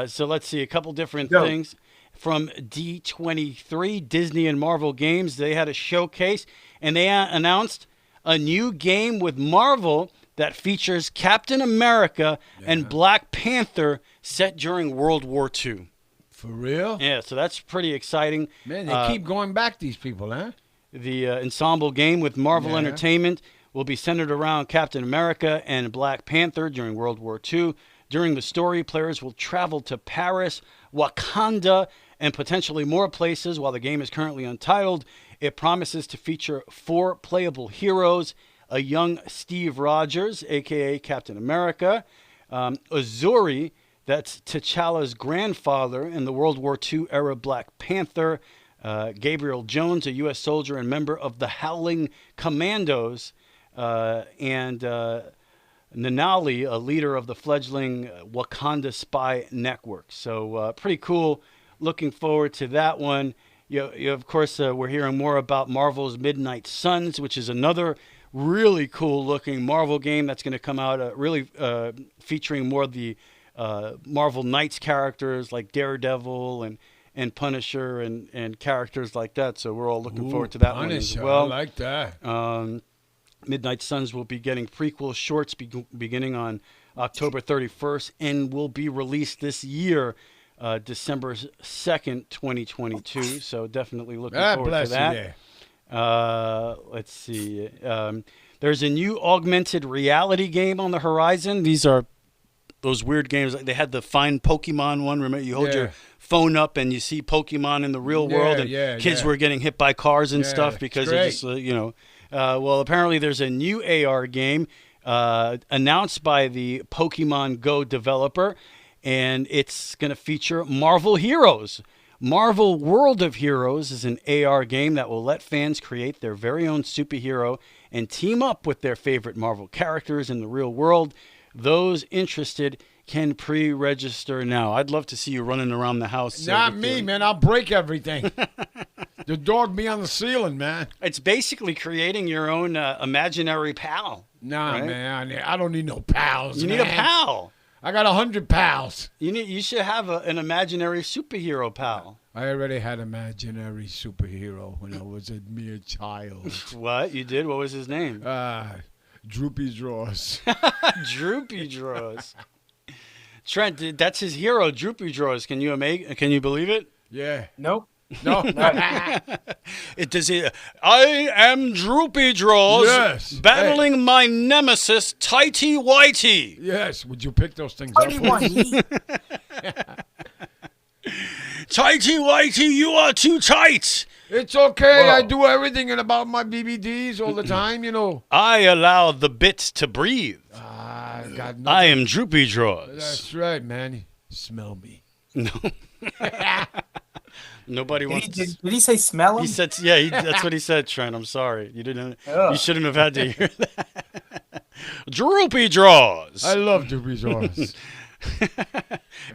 So let's see a couple different things from D23, Disney and Marvel Games. They had a showcase, and they announced a new game with Marvel that features Captain America and Black Panther set during World War II. For real? Yeah, so that's pretty exciting. Man, they keep going back, these people, huh? The ensemble game with Marvel Entertainment will be centered around Captain America and Black Panther during World War II. During the story, players will travel to Paris, Wakanda, and potentially more places. While the game is currently untitled, it promises to feature 4 playable heroes: a young Steve Rogers, a.k.a. Captain America, Azuri, that's T'Challa's grandfather in the World War II-era Black Panther, Gabriel Jones, a U.S. soldier and member of the Howling Commandos, and Nanali, a leader of the fledgling Wakanda spy network. So pretty cool. Looking forward to that one. Of course, we're hearing more about Marvel's Midnight Suns, which is another really cool looking Marvel game that's going to come out really featuring more of the Marvel Knights characters like Daredevil and Punisher and characters like that. So we're all looking forward to that Punisher, one as well. I like that. Midnight Suns will be getting prequel shorts beginning on October 31st and will be released this year, December 2nd, 2022. So definitely looking forward to that. Let's see. There's a new augmented reality game on the horizon. These are those weird games. They had the Find Pokemon one. Remember, you hold your phone up and you see Pokemon in the real world, and kids were getting hit by cars and stuff because they just, well, apparently there's a new AR game announced by the Pokemon Go developer, and it's going to feature Marvel Heroes. Marvel World of Heroes is an AR game that will let fans create their very own superhero and team up with their favorite Marvel characters in the real world. Those interested can pre-register now. I'd love to see you running around the house. Not me, man. I'll break everything. The dog be on the ceiling, man. It's basically creating your own imaginary pal. Nah, right? man. I don't need no pals. You need a pal. I got 100 pals. You should have an imaginary superhero pal. I already had an imaginary superhero when I was a mere child. What? You did? What was his name? Droopy Drawers. Droopy Drawers. Trent, that's his hero, Droopy Drawers. Can you believe it? Yeah. Nope. No. I am Droopy Drawers. Yes. Battling my nemesis, Tighty Whitey. Yes. Would you pick those things up? Whitey. Tighty Whitey, you are too tight. It's okay. I do everything about my BBDs all the time, you know. I allow the bits to breathe. God, I am Droopy Drawers. That's right, man. Smell me. No. Nobody wants. Did he say smell him? He said, yeah, that's what he said, Trent. I'm sorry. You didn't. You shouldn't have had to hear that. Droopy draws. I love droopy draws.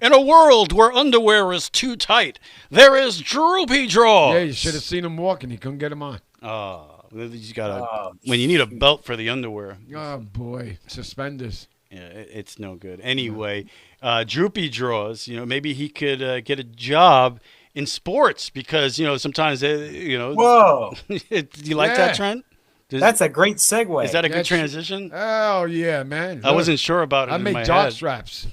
In a world where underwear is too tight, there is droopy draws. Yeah, you should have seen him walking. He couldn't get him on. You gotta when you need a belt for the underwear. Oh boy, suspenders. Yeah, it's no good. Anyway, droopy draws. Maybe he could get a job in sports because sometimes Whoa. Do you like that, Trent? That's a great segue. Is that a good transition? Oh yeah, man. I wasn't sure about it. I make jock straps.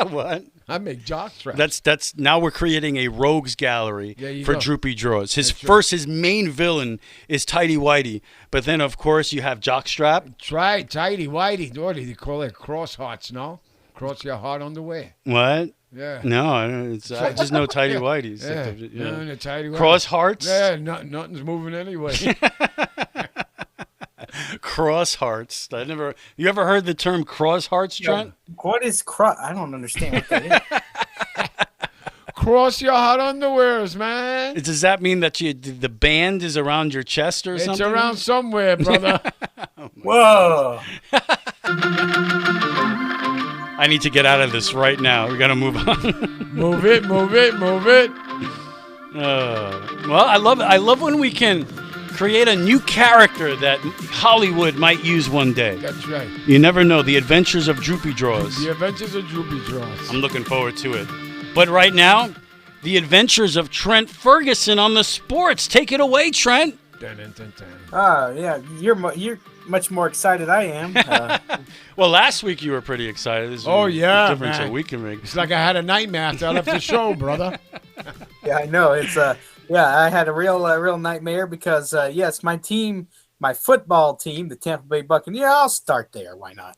What? I make jock straps. That's now we're creating a rogues gallery for droopy draws. His main villain is Tighty Whitey, but then of course you have jockstrap. Try Tighty Whitey. What do they call it? Cross hearts, no? Cross your heart underwear. What? Yeah. No, I just know Tighty Whiteys. Yeah. The Tighty Whitey. Cross hearts. Yeah, nothing's moving anyway. Cross hearts. You ever heard the term cross hearts, Trent? What is cross? I don't understand what that is. Cross your hot underwears, man. Does that mean that the band is around your chest or something? It's around somewhere, brother. Whoa. I need to get out of this right now. We got to move on. Move it. Well, I love when we can create a new character that Hollywood might use one day. That's right. You never know. The Adventures of Droopy Draws. The Adventures of Droopy Draws. I'm looking forward to it. But right now, The Adventures of Trent Ferguson on the sports. Take it away, Trent. Dun, dun, dun, dun. Yeah, you're much more excited I am. Well, last week you were pretty excited. This difference man. a week can make. It's like I had a nightmare after I left the show, brother. Yeah, I know. It's I had a real nightmare because yes, my football team, the Tampa Bay Buccaneers. I'll start there. Why not?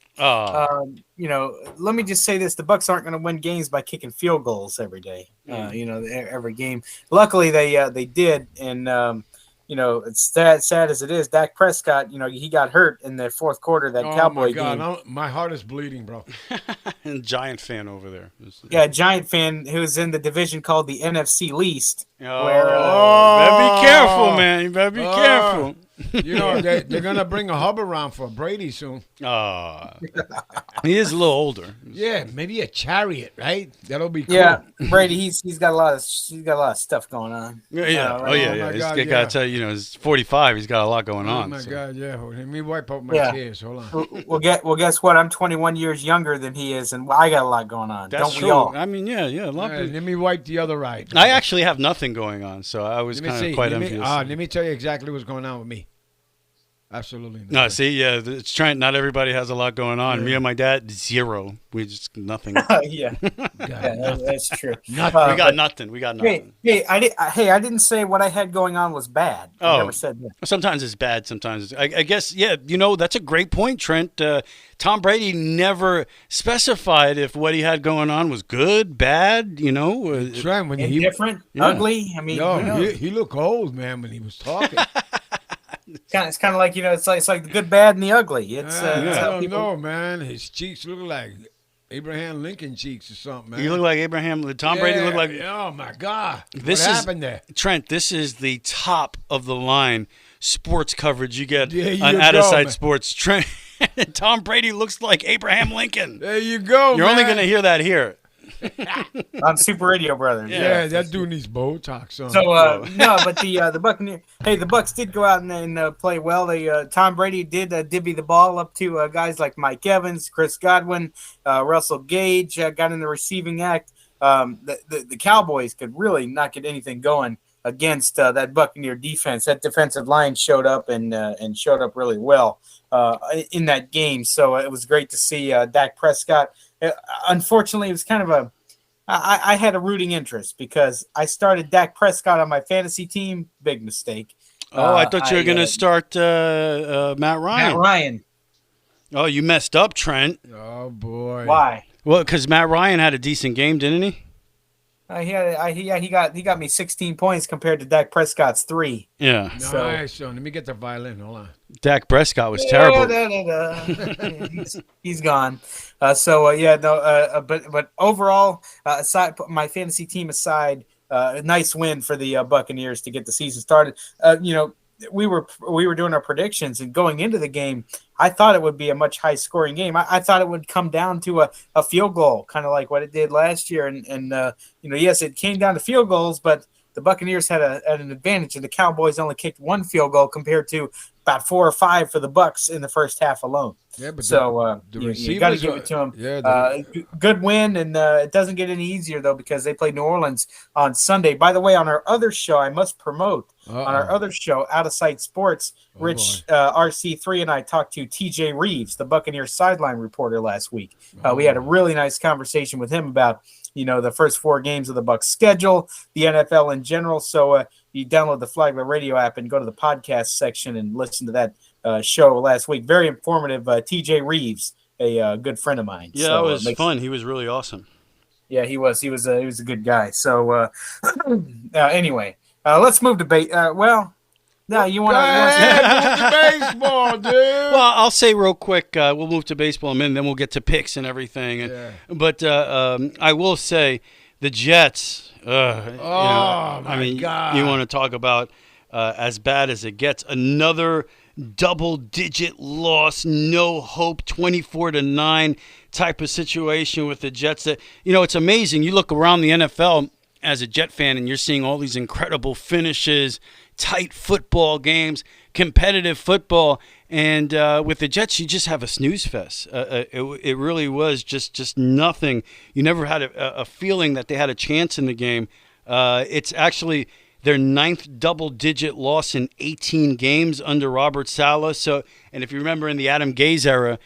Let me just say this: the Bucs aren't going to win games by kicking field goals every day. Every game. Luckily, they did, and it's sad as it is. Dak Prescott, he got hurt in the fourth quarter of that Cowboy game. My heart is bleeding, bro. Giant fan over there. Yeah, Giant fan who's in the division called the NFC least. Better be careful, man. You better be careful. They're going to bring a hub around for Brady soon. He is a little older. Yeah, maybe a chariot, right? That'll be cool. Yeah, Brady, he's got a lot of stuff going on. Yeah. I gotta tell you, he's 45. He's got a lot going on. Oh my God, yeah. Let me wipe out my tears. Hold on. Well, guess what? I'm 21 years younger than he is, and I got a lot going on. That's Don't true. we all? I mean, yeah. A lot of people. Let me wipe the other eye. I actually have nothing going on, so I was kind of quite envious. Let me tell you exactly what's going on with me. Absolutely not. No, see, it's Trent. Not everybody has a lot going on. Yeah. Me and my dad, zero. We just nothing. Yeah, that's true. We got nothing. Hey, I didn't say what I had going on was bad. I never said that. Sometimes it's bad. Sometimes I guess, that's a great point, Trent. Tom Brady never specified if what he had going on was good, bad. Trent, when indifferent, ugly. I mean, he looked old, man, when he was talking. It's kind of like it's like the good, bad, and the ugly. I don't know, man. His cheeks look like Abraham Lincoln cheeks or something, man. You look like Tom Brady looked like. Oh my God! What happened there, Trent? This is the top of the line sports coverage you get on Out-of-Sight Sports. Trent, Tom Brady looks like Abraham Lincoln. There you go. You're only going to hear that here. On Super Radio Brothers. Yeah, that dude needs Botox on. So but the Buccaneers. Hey, the Bucs did go out and play well. Tom Brady did divvy the ball up to guys like Mike Evans, Chris Godwin, Russell Gage got in the receiving act. The Cowboys could really not get anything going against that Buccaneer defense. That defensive line showed up and showed up really well in that game. So it was great to see Dak Prescott. Unfortunately, it was kind of I had a rooting interest because I started Dak Prescott on my fantasy team. Big mistake. I thought you were going to start Matt Ryan. Matt Ryan. Oh, you messed up, Trent. Oh, boy. Why? Well, because Matt Ryan had a decent game, didn't he? He got me 16 points compared to Dak Prescott's 3. Yeah. Nice. So let me get the violin. Hold on. Dak Prescott was terrible. He's gone. But overall, aside my fantasy team aside, a nice win for the Buccaneers to get the season started. We were doing our predictions, and going into the game, I thought it would be a much high scoring game. I thought it would come down to a field goal, kind of like what it did last year. Yes, it came down to field goals, but the Buccaneers had an advantage, and the Cowboys only kicked 1 field goal compared to about 4 or 5 for the Bucs in the first half alone. Yeah, but you got to give it to them. Yeah, good win, and it doesn't get any easier though because they play New Orleans on Sunday. By the way, on our other show, I must promote on our other show, Out of Sight Sports. Rich RC3 and I talked to TJ Reeves, the Buccaneers sideline reporter, last week. We had a really nice conversation with him about the first 4 games of the Bucs schedule, the NFL in general. So you download the Flagler Radio app and go to the podcast section and listen to that show last week. Very informative. TJ Reeves, a good friend of mine. Yeah, it was fun. He was really awesome. Yeah, he was. He was a good guy. So anyway, let's move to no, you want to move to baseball, dude? Well, I'll say real quick, we'll move to baseball in a minute, then we'll get to picks and everything. But I will say the Jets. God! You want to talk about as bad as it gets? Another double-digit loss, no hope, 24-9 type of situation with the Jets. That it's amazing. You look around the NFL as a Jet fan, and you're seeing all these incredible finishes, tight football games, competitive football, and with the Jets, you just have a snooze fest. It really was just nothing. You never had a feeling that they had a chance in the game. It's actually their 9th double-digit loss in 18 games under Robert Saleh. So, and if you remember in the Adam Gase era,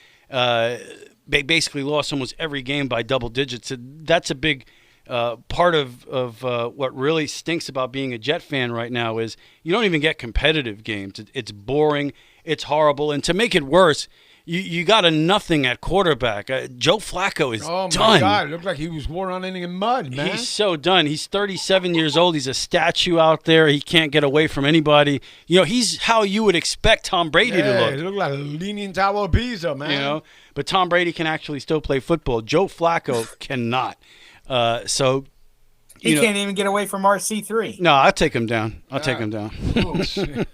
they basically lost almost every game by double digits. So that's a big part of what really stinks about being a Jet fan right now is you don't even get competitive games. It's boring. It's horrible. And to make it worse, you got a nothing at quarterback. Joe Flacco is done. Oh, my God. It looked like he was running in mud, man. He's so done. He's 37 years old. He's a statue out there. He can't get away from anybody. He's how you would expect Tom Brady to look. He looked like a leaning tower of Pisa, man. But Tom Brady can actually still play football. Joe Flacco cannot. He can't even get away from RC3. No, I'll take him down. Take him down. Oh, shit.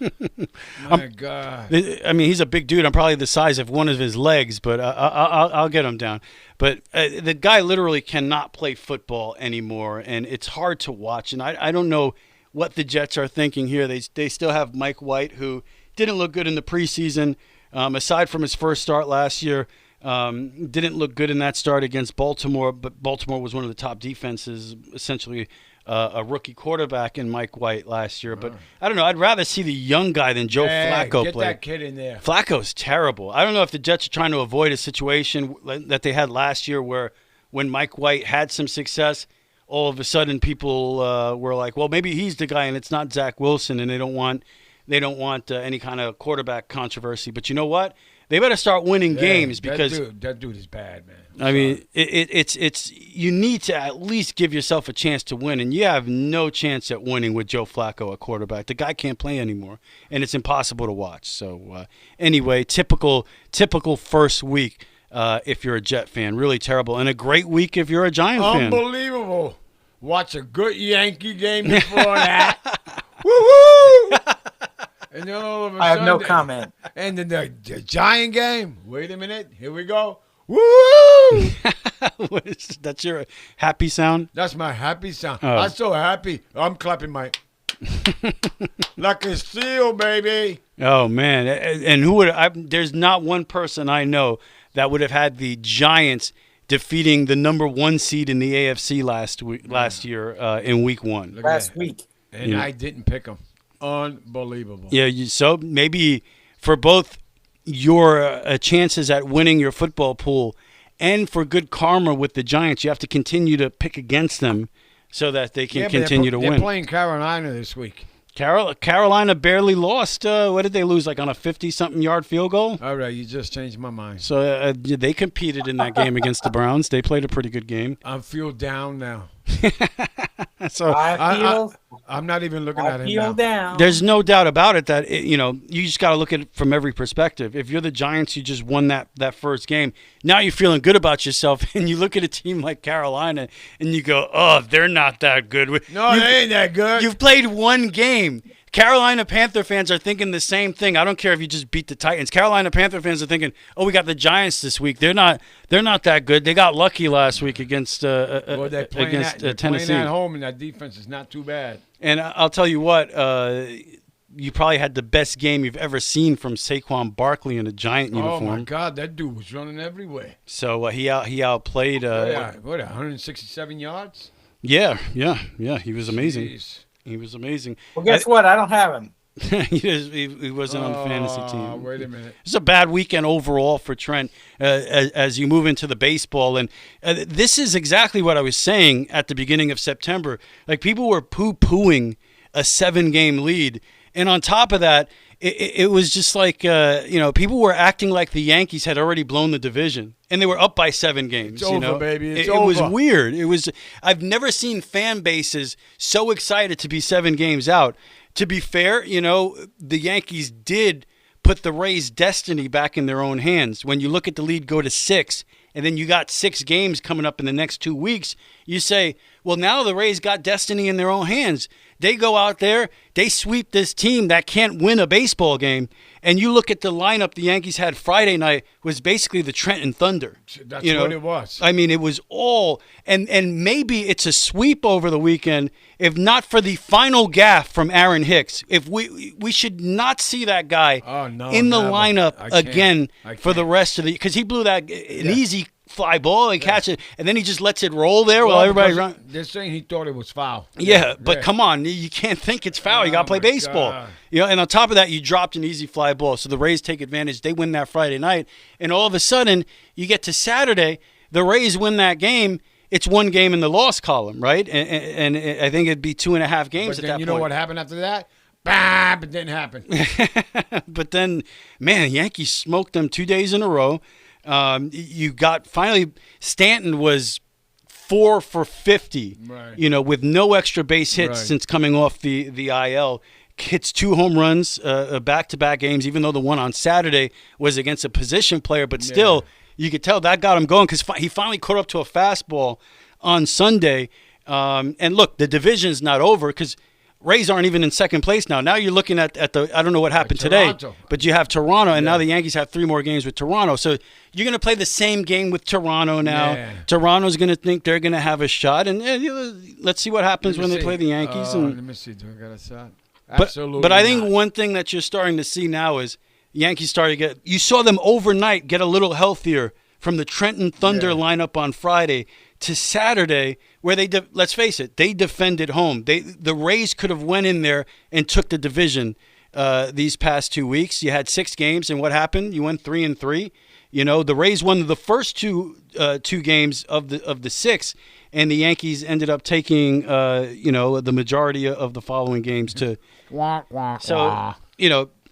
My God. I mean, he's a big dude. I'm probably the size of one of his legs, but I'll get him down. But the guy literally cannot play football anymore, and it's hard to watch. And I don't know what the Jets are thinking here. They still have Mike White, who didn't look good in the preseason, aside from his first start last year. Didn't look good in that start against Baltimore, but Baltimore was one of the top defenses, essentially a rookie quarterback in Mike White last year. But I don't know. I'd rather see the young guy than Joe Flacco play. Get that kid in there. Flacco's terrible. I don't know if the Jets are trying to avoid a situation that they had last year where when Mike White had some success, all of a sudden people were like, well, maybe he's the guy and it's not Zach Wilson, and they don't want any kind of quarterback controversy. But you know what? They better start winning games because that dude is bad, man. I mean, it's you need to at least give yourself a chance to win, and you have no chance at winning with Joe Flacco at quarterback. The guy can't play anymore, and it's impossible to watch. So anyway, typical first week if you're a Jet fan, really terrible, and a great week if you're a Giant fan. Unbelievable. Watch a good Yankee game before that. Woo-hoo! And then all of a I have no sudden- comment. And then the Giant game. Wait a minute. Here we go. Woo! That's your happy sound? That's my happy sound. Oh. I'm so happy. I'm clapping my like a seal, baby. Oh man! And who would? There's not one person I know that would have had the Giants defeating the number 1 seed in the AFC last year in Week 1. Last week, and I didn't pick them. Unbelievable. Yeah, so maybe for both your chances at winning your football pool and for good karma with the Giants, you have to continue to pick against them so that they can continue to win. They're playing Carolina this week. Carolina barely lost. What did they lose, like on a 50-something yard field goal? All right, you just changed my mind. So they competed in that game against the Browns. They played a pretty good game. I feel down now. So I'm not even looking at him now. Down. There's no doubt about it that you just got to look at it from every perspective. If you're the Giants, you just won that first game. Now you're feeling good about yourself, and you look at a team like Carolina, and you go, "Oh, they're not that good." No, they ain't that good. You've played one game. Carolina Panther fans are thinking the same thing. I don't care if you just beat the Titans. Carolina Panther fans are thinking, "Oh, we got the Giants this week. They're not that good. They got lucky last week against they're playing Tennessee at home, and that defense is not too bad." And I'll tell you what, you probably had the best game you've ever seen from Saquon Barkley in a Giant uniform. Oh my God, that dude was running everywhere. So he outplayed. What 167 yards? Yeah. He was amazing. Jeez. He was amazing. Well, guess what? I don't have him. he wasn't on the fantasy team. Wait a minute. It's a bad weekend overall for Trent as you move into the baseball. And this is exactly what I was saying at the beginning of September. Like, people were poo-pooing a 7-game lead. And on top of that, it was just like, people were acting like the Yankees had already blown the division. And they were up by 7 games. It's over, baby. It's it over. was weird. I've never seen fan bases so excited to be 7 games out. To be fair, the Yankees did put the Rays' destiny back in their own hands. When you look at the lead go to 6, and then you got 6 games coming up in the next 2 weeks, you say, well, now the Rays got destiny in their own hands. They go out there, they sweep this team that can't win a baseball game, and you look at the lineup the Yankees had Friday night was basically the Trenton Thunder. That's what it was. I mean, it was all, and maybe it's a sweep over the weekend, if not for the final gaffe from Aaron Hicks. If we should not see that guy in the lineup again for the rest of the, because he blew an easy fly ball and catch it, and then he just lets it roll there while everybody runs. They're saying he thought it was foul. Yeah, but come on, you can't think it's foul. You got to play baseball. God. And on top of that, you dropped an easy fly ball, so the Rays take advantage. They win that Friday night, and all of a sudden, you get to Saturday, the Rays win that game. It's 1 game in the loss column, right? And I think it'd be 2.5 games but at then that point. You know what happened after that? Bah, it didn't happen. But then, man, Yankees smoked them 2 days in a row. You got finally Stanton was 4 for 50, right. With no extra base hits Right. since coming off the IL. Hits 2 home runs, back-to-back games, even though the one on Saturday was against a position player. But still, you could tell that got him going because he finally caught up to a fastball on Sunday. And look, the division's not over because Rays aren't even in second place now. Now you're looking at the, I don't know what happened today, but you have Toronto, and now the Yankees have 3 more games with Toronto. So you're going to play the same game with Toronto now. Yeah. Toronto's going to think they're going to have a shot, and let's see what happens when they play the Yankees. Let me see. Do I got a shot? But, Absolutely but I think not. one thing that you're starting to see now is Yankees starting to you saw them overnight get a little healthier from the Trenton Thunder lineup on Friday to Saturday, where let's face it, they defended home. The Rays could have went in there and took the division these past 2 weeks. You had 6 games, and what happened? You went 3-3. The Rays won the first two games of the 6, and the Yankees ended up taking the majority of the following games to. So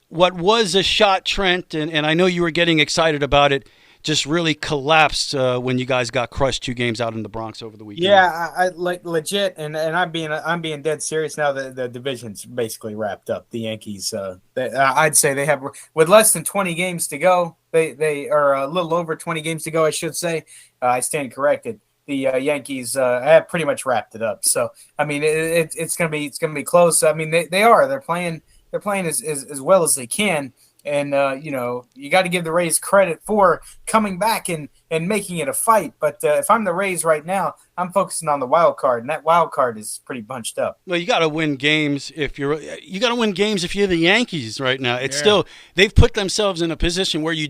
what was a shot, Trent, and I know you were getting excited about it, just really collapsed when you guys got crushed 2 games out in the Bronx over the weekend. Yeah, I legit, and I'm being dead serious now. The division's basically wrapped up. The Yankees, I'd say they have, with less than 20 games to go. They are a little over 20 games to go, I should say. I stand corrected. The Yankees have pretty much wrapped it up. So I mean, it's gonna be close. I mean, they're playing as well as they can. And, you got to give the Rays credit for coming back and making it a fight. But if I'm the Rays right now, I'm focusing on the wild card, and that wild card is pretty bunched up. Well, you got to win games if you're the Yankees right now. It's still, they've put themselves in a position where you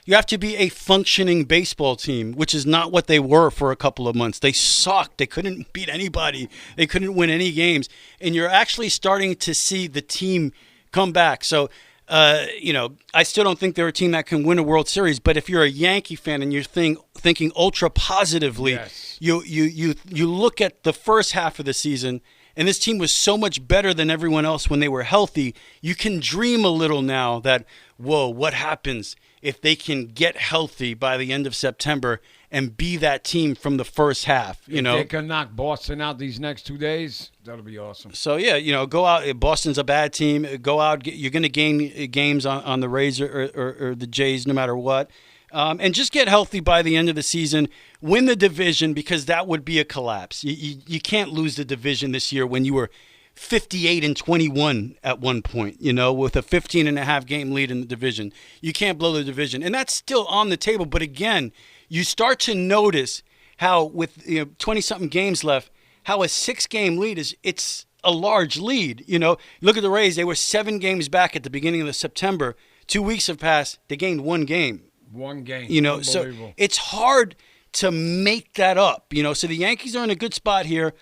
have to be a functioning baseball team, which is not what they were for a couple of months. They sucked. They couldn't beat anybody. They couldn't win any games. And you're actually starting to see the team come back. So, I still don't think they're a team that can win a World Series. But if you're a Yankee fan and you're thinking ultra positively, you look at the first half of the season and this team was so much better than everyone else when they were healthy, you can dream a little now that, whoa, what happens if they can get healthy by the end of September and be that team from the first half, you know? If they can knock Boston out these next 2 days, that'll be awesome. So, yeah, you know, go out. Boston's a bad team. Go out. You're going to gain games on the Rays or the Jays no matter what. And just get healthy by the end of the season. Win the division, because that would be a collapse. You can't lose the division this year when you were 58-21 at one point, you know, with a 15.5 game lead in the division. You can't blow the division. And that's still on the table. But again, you start to notice how with 20-something games left, how a 6-game lead it's a large lead. You know, look at the Rays. They were 7 games back at the beginning of September. 2 weeks have passed. They gained 1 game. 1 game. You know, so it's hard to make that up. You know, so the Yankees are in a good spot here.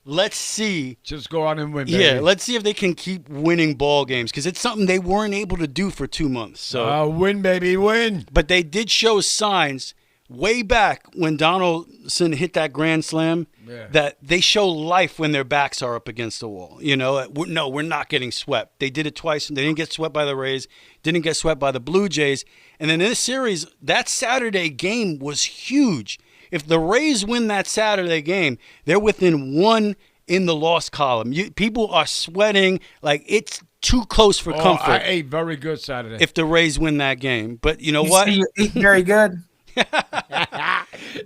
Let's see. Just go out and win, baby. Yeah, let's see if they can keep winning ball games, because it's something they weren't able to do for 2 months. So win, baby, win. But they did show signs way back when Donaldson hit that grand slam that they show life when their backs are up against the wall. You know, no, we're not getting swept. They did it twice, and they didn't get swept by the Rays, didn't get swept by the Blue Jays. And then in this series, that Saturday game was huge. If the Rays win that Saturday game, they're within 1 in the loss column. People are sweating like it's too close for comfort. I ate very good Saturday. If the Rays win that game. But you know what? You ate very good.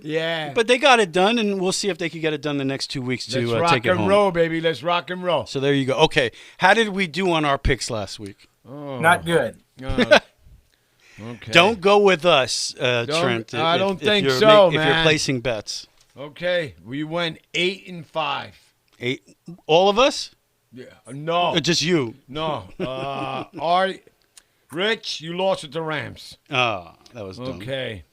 Yeah. But they got it done, and we'll see if they can get it done the next 2 weeks to take it home. Let's rock and roll, baby. Let's rock and roll. So there you go. Okay. How did we do on our picks last week? Not good. Okay. Don't go with us, Trent. I don't think so, man. If you're placing bets. Okay. We went 8-5. 8? All of us? Yeah. No. Or just you? No. Rich, you lost with the Rams. Oh, that was dumb. Okay.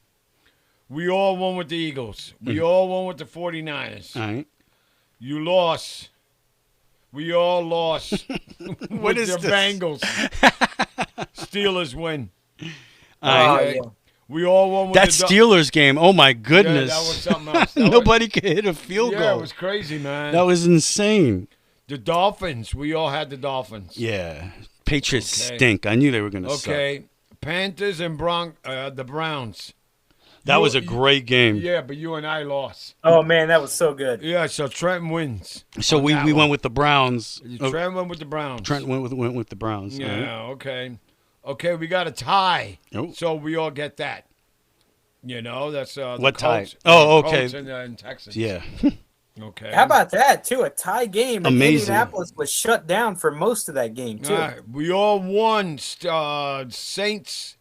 We all won with the Eagles. We all won with the 49ers. All right. You lost. We all lost with the Bengals. Steelers win. Yeah. We all won with that Steelers game. Oh, my goodness. Yeah, that was something else. Nobody could hit a field goal. Yeah, it was crazy, man. That was insane. The Dolphins. We all had the Dolphins. Yeah. Patriots stink. I knew they were going to suck. Okay. Panthers and the Browns. That was a great game. Yeah, but you and I lost. Oh, man, that was so good. Yeah, so Trent wins. So we went with the Browns. Trent went with the Browns. Trent went with the Browns. Yeah, right. okay. Okay, we got a tie. Oh. So we all get that. You know, that's what Colts, tie? Oh, okay. Colts in Texas. Yeah. Okay. How about that, too? A tie game. And amazing. Indianapolis was shut down for most of that game, too. All right. We all won. Saints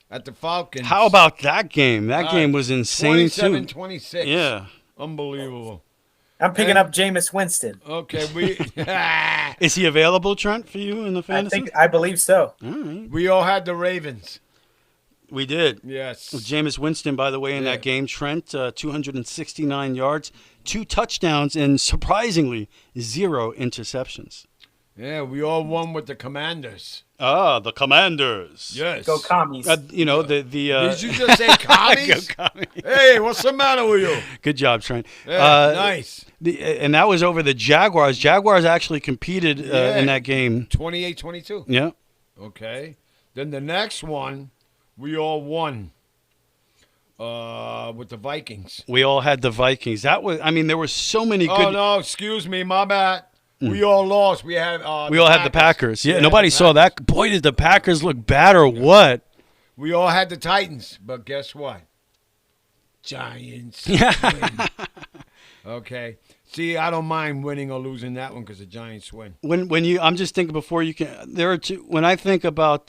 at the Falcons. How about that game? That game was insane, 27-26. Yeah. Unbelievable. I'm picking up Jameis Winston. Okay, Is he available, Trent, for you in the fantasy? I believe so. All right. We all had the Ravens. We did. Yes. Jameis Winston, by the way, in that game, Trent, 269 yards, 2 touchdowns, and surprisingly, 0 interceptions. Yeah, we all won with the Commanders. Ah, the Commanders. Yes. Go Commies. You know, the Did you just say commies? Go Commies. Hey, what's the matter with you? Good job, Trent. Yeah, nice. And that was over the Jaguars. Jaguars actually competed in that game. 28-22. Yeah. Okay. Then the next one, we all won with the Vikings. We all had the Vikings. That was, I mean, there were so many good. Oh, no, excuse me, my bad. We all lost. We had the Packers. Yeah, nobody saw that. Boy, did the Packers look bad or what? We all had the Titans, but guess what? Giants win. Okay. See, I don't mind winning or losing that one because the Giants win. I'm just thinking before you can. There are two. When I think about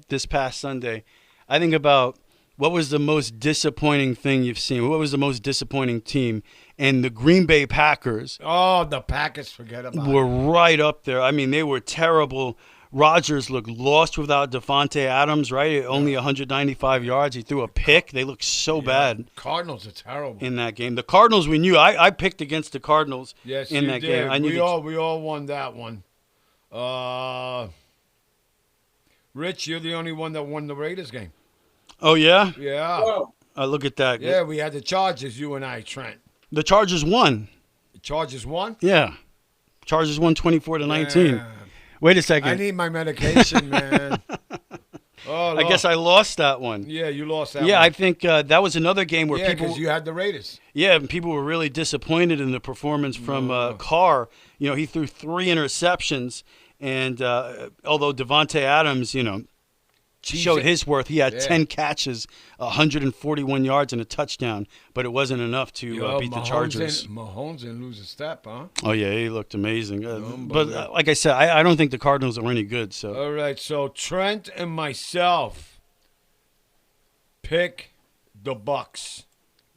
this past Sunday, I think about what was the most disappointing thing you've seen. What was the most disappointing team? And the Green Bay Packers. Oh, the Packers, forget about it. Were right up there. I mean, they were terrible. Rodgers looked lost without Devontae Adams, right? Only 195 yards. He threw a pick. They looked so bad. Cardinals are terrible. In that game. The Cardinals, we knew. I picked against the Cardinals in that game. I knew we all won that one. Rich, you're the only one that won the Raiders game. Oh, yeah? Yeah. Look at that. Yeah, we had the Chargers, you and I, Trent. The Chargers won. The Chargers won? Yeah. Chargers won 24-19. Damn. Wait a second. I need my medication, man. Oh, I guess I lost that one. Yeah, you lost that one. Yeah, I think that was another game where Yeah, people. because you had the Raiders. Yeah, and people were really disappointed in the performance from Carr. You know, he threw 3 interceptions, and although Devontae Adams, you know, showed his worth, he had 10 catches, 141 yards, and a touchdown, but it wasn't enough to beat the Chargers. Mahomes didn't lose a step, huh? Oh, yeah, he looked amazing. But like I said, I don't think the Cardinals are any good. So. All right, so Trent and myself pick the Bucks.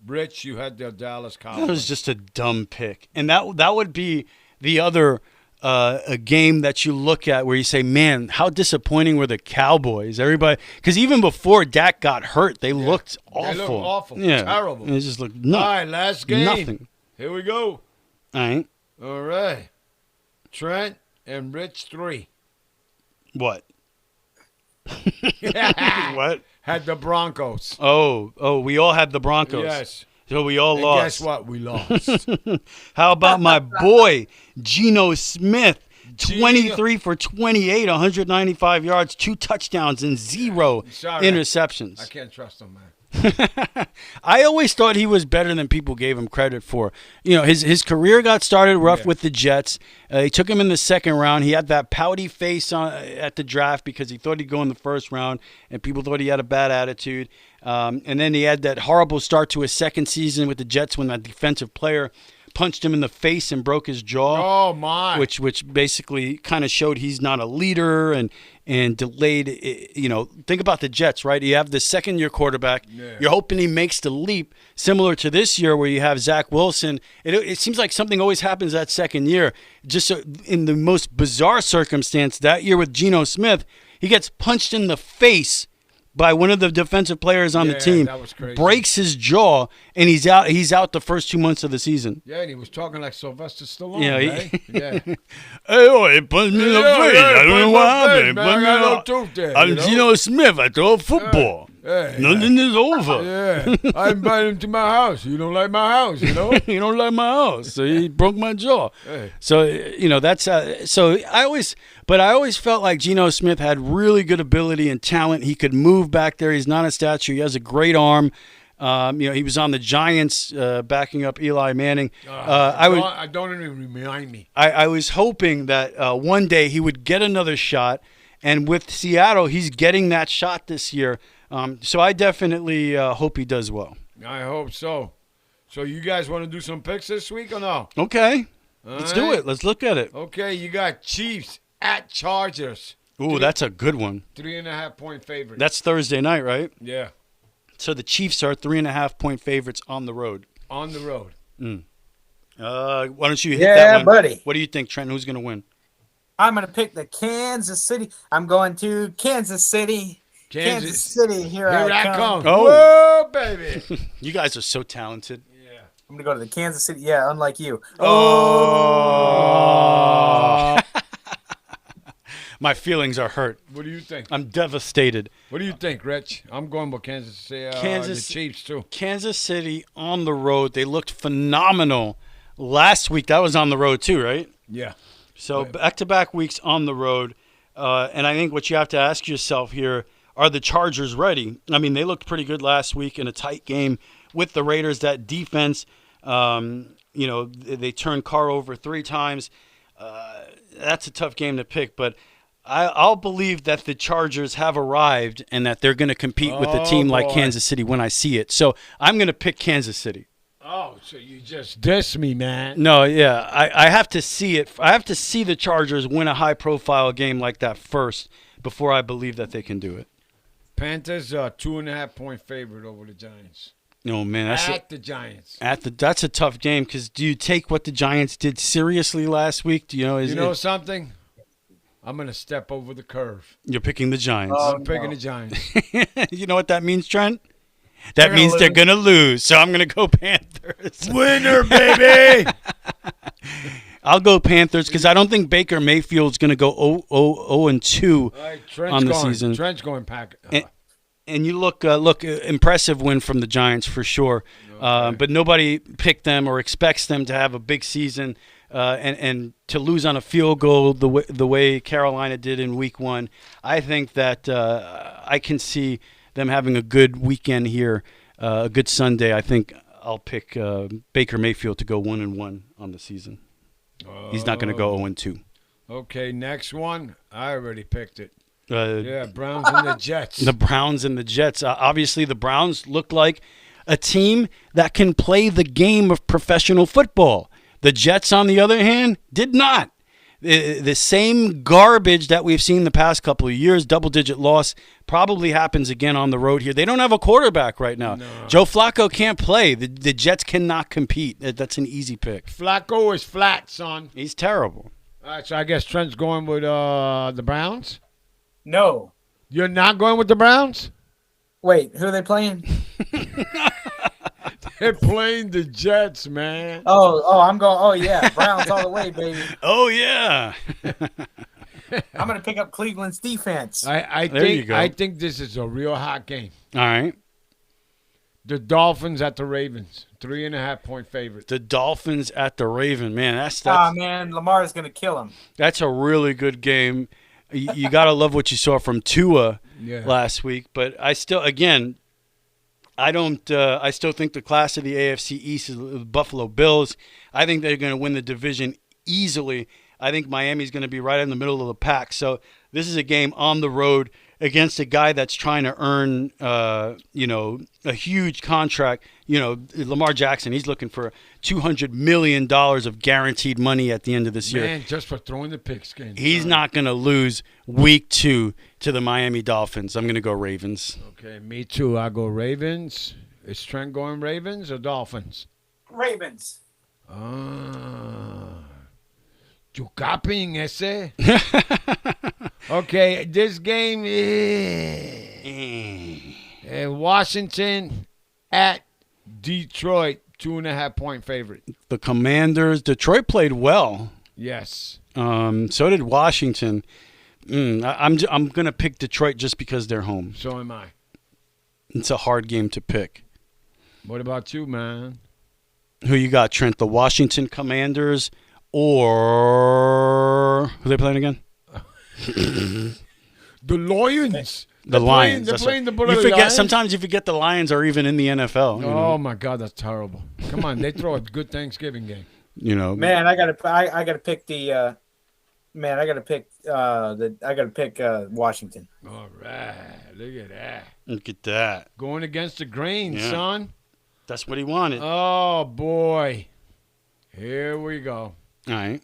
Rich, you had the Dallas Cowboys. That was just a dumb pick. And that would be the other a game that you look at where you say, man, how disappointing were the Cowboys? Everybody, because even before Dak got hurt, they looked awful. They looked awful. Yeah. Terrible. It just looked All right, last game. Nothing. Here we go. All right. All right. Trent and Rich 3. What? What? Had the Broncos. Oh, we all had the Broncos. Yes. So we all And lost. guess what? We lost. How about my boy, Geno Smith? 23 for 28, 195 yards, 2 touchdowns, and 0 interceptions. I can't trust him, man. I always thought he was better than people gave him credit for. You know, his career got started rough with the Jets. He took him in the second round. He had that pouty face at the draft because he thought he'd go in the first round, and people thought he had a bad attitude. And then he had that horrible start to his second season with the Jets when that defensive player punched him in the face and broke his jaw. Oh, my. Which basically kind of showed he's not a leader and delayed, you know, think about the Jets, right? You have the second-year quarterback. Yeah. You're hoping he makes the leap, similar to this year where you have Zach Wilson. It seems like something always happens that second year. Just in the most bizarre circumstance, that year with Geno Smith, he gets punched in the face by one of the defensive players on the team, that was crazy. Breaks his jaw, and he's out. He's out the first 2 months of the season. Yeah, and he was talking like Sylvester Stallone, Yeah, right? Yeah. Hey, he punched me in the face. I don't know what happened. I'm Geno Smith. I throw a football. Nothing is over. Yeah, I invited him to my house. You don't like my house, you know? You don't like my house, so he broke my jaw. Hey. So, you know, that's so I always felt like Geno Smith had really good ability and talent. He could move back there. He's not a statue. He has a great arm. You know, he was on the Giants backing up Eli Manning. Don't even remind me. I was hoping that one day he would get another shot, and with Seattle, he's getting that shot this year. So I definitely hope he does well. I hope so. So you guys want to do some picks this week or no? Okay. Let's do it. Let's look at it. Okay, you got Chiefs at Chargers. Ooh, that's a good one. 3.5-point favorite. That's Thursday night, right? Yeah. So the Chiefs are 3.5-point favorites on the road. On the road. Why don't you hit that one? Yeah, buddy. What do you think, Trent? Who's going to win? I'm going to pick the Kansas City. I'm going to Kansas City. Kansas City, here I come. Oh, whoa, baby. You guys are so talented. Yeah. I'm going to go to the Kansas City. Yeah, unlike you. Oh. My feelings are hurt. What do you think? I'm devastated. What do you think, Rich? I'm going with Kansas City. The Chiefs, too. Kansas City on the road. They looked phenomenal last week. That was on the road, too, right? Yeah. So back-to-back weeks on the road. And I think what you have to ask yourself here, are the Chargers ready? I mean, they looked pretty good last week in a tight game with the Raiders. That defense, you know, they turned Carr over 3 times. That's a tough game to pick, but I'll believe that the Chargers have arrived and that they're going to compete with a team like Kansas City when I see it. So I'm going to pick Kansas City. Oh, so you just diss me, man. No, yeah. I have to see it. I have to see the Chargers win a high-profile game like that first before I believe that they can do it. Panthers are 2.5-point favorite over the Giants. No, man. That's the Giants. That's a tough game because do you take what the Giants did seriously last week? Do you know? You know something? I'm going to step over the curve. You're picking the Giants. I'm picking the Giants. You know what that means, Trent? That means they're going to lose, so I'm going to go Panthers. Winner, baby! I'll go Panthers because I don't think Baker Mayfield's going to go 0-2 on the season. Trent's going Packers. And you look impressive win from the Giants for sure. Okay. But nobody picked them or expects them to have a big season. and to lose on a field goal the way Carolina did in Week 1, I think that I can see them having a good weekend here, a good Sunday. I think I'll pick Baker Mayfield to go 1-1 on the season. He's not going to go 0-2. Okay, next one. I already picked it. Yeah, Browns and the Jets. The Browns and the Jets. Obviously, the Browns look like a team that can play the game of professional football. The Jets, on the other hand, did not. The same garbage that we've seen the past couple of years, double-digit loss, probably happens again on the road here. They don't have a quarterback right now. No. Joe Flacco can't play. The Jets cannot compete. That's an easy pick. Flacco is flat, son. He's terrible. All right, so I guess Trent's going with the Browns? No. You're not going with the Browns? Wait, who are they playing? They're playing the Jets, man. Oh, I'm going. Oh, yeah. Browns all the way, baby. Oh, yeah. I'm going to pick up Cleveland's defense. There you go. I think this is a real hot game. All right. The Dolphins at the Ravens, 3.5-point favorite. The Dolphins at the Raven, man. That's man, Lamar's going to kill him. That's a really good game. You got to love what you saw from Tua last week. But I still, again, I still think the class of the AFC East is the Buffalo Bills. I think they're going to win the division easily. I think Miami's going to be right in the middle of the pack. So this is a game on the road against a guy that's trying to earn, a huge contract. Lamar Jackson, he's looking for $200 million of guaranteed money at the end of this year. Man, just for throwing the pigskin. He's not going to lose week 2 to the Miami Dolphins. I'm going to go Ravens. Okay, me too. I go Ravens. Is Trent going Ravens or Dolphins? Ravens. You copying ese? Okay, this game is Washington at Detroit, 2.5-point favorite. The Commanders. Detroit played well. Yes. So did Washington. I'm going to pick Detroit just because they're home. So am I. It's a hard game to pick. What about you, man? Who you got, Trent? The Washington Commanders or who are they playing again? The Lions. The Lions. They're playing the you forget. Lions. Sometimes you forget the Lions are even in the NFL. Oh my God, that's terrible. Come on, they throw a good Thanksgiving game. Man, I gotta pick the. I gotta pick Washington. All right, look at that. Look at that. Going against the grain, son. That's what he wanted. Oh boy, here we go. All right.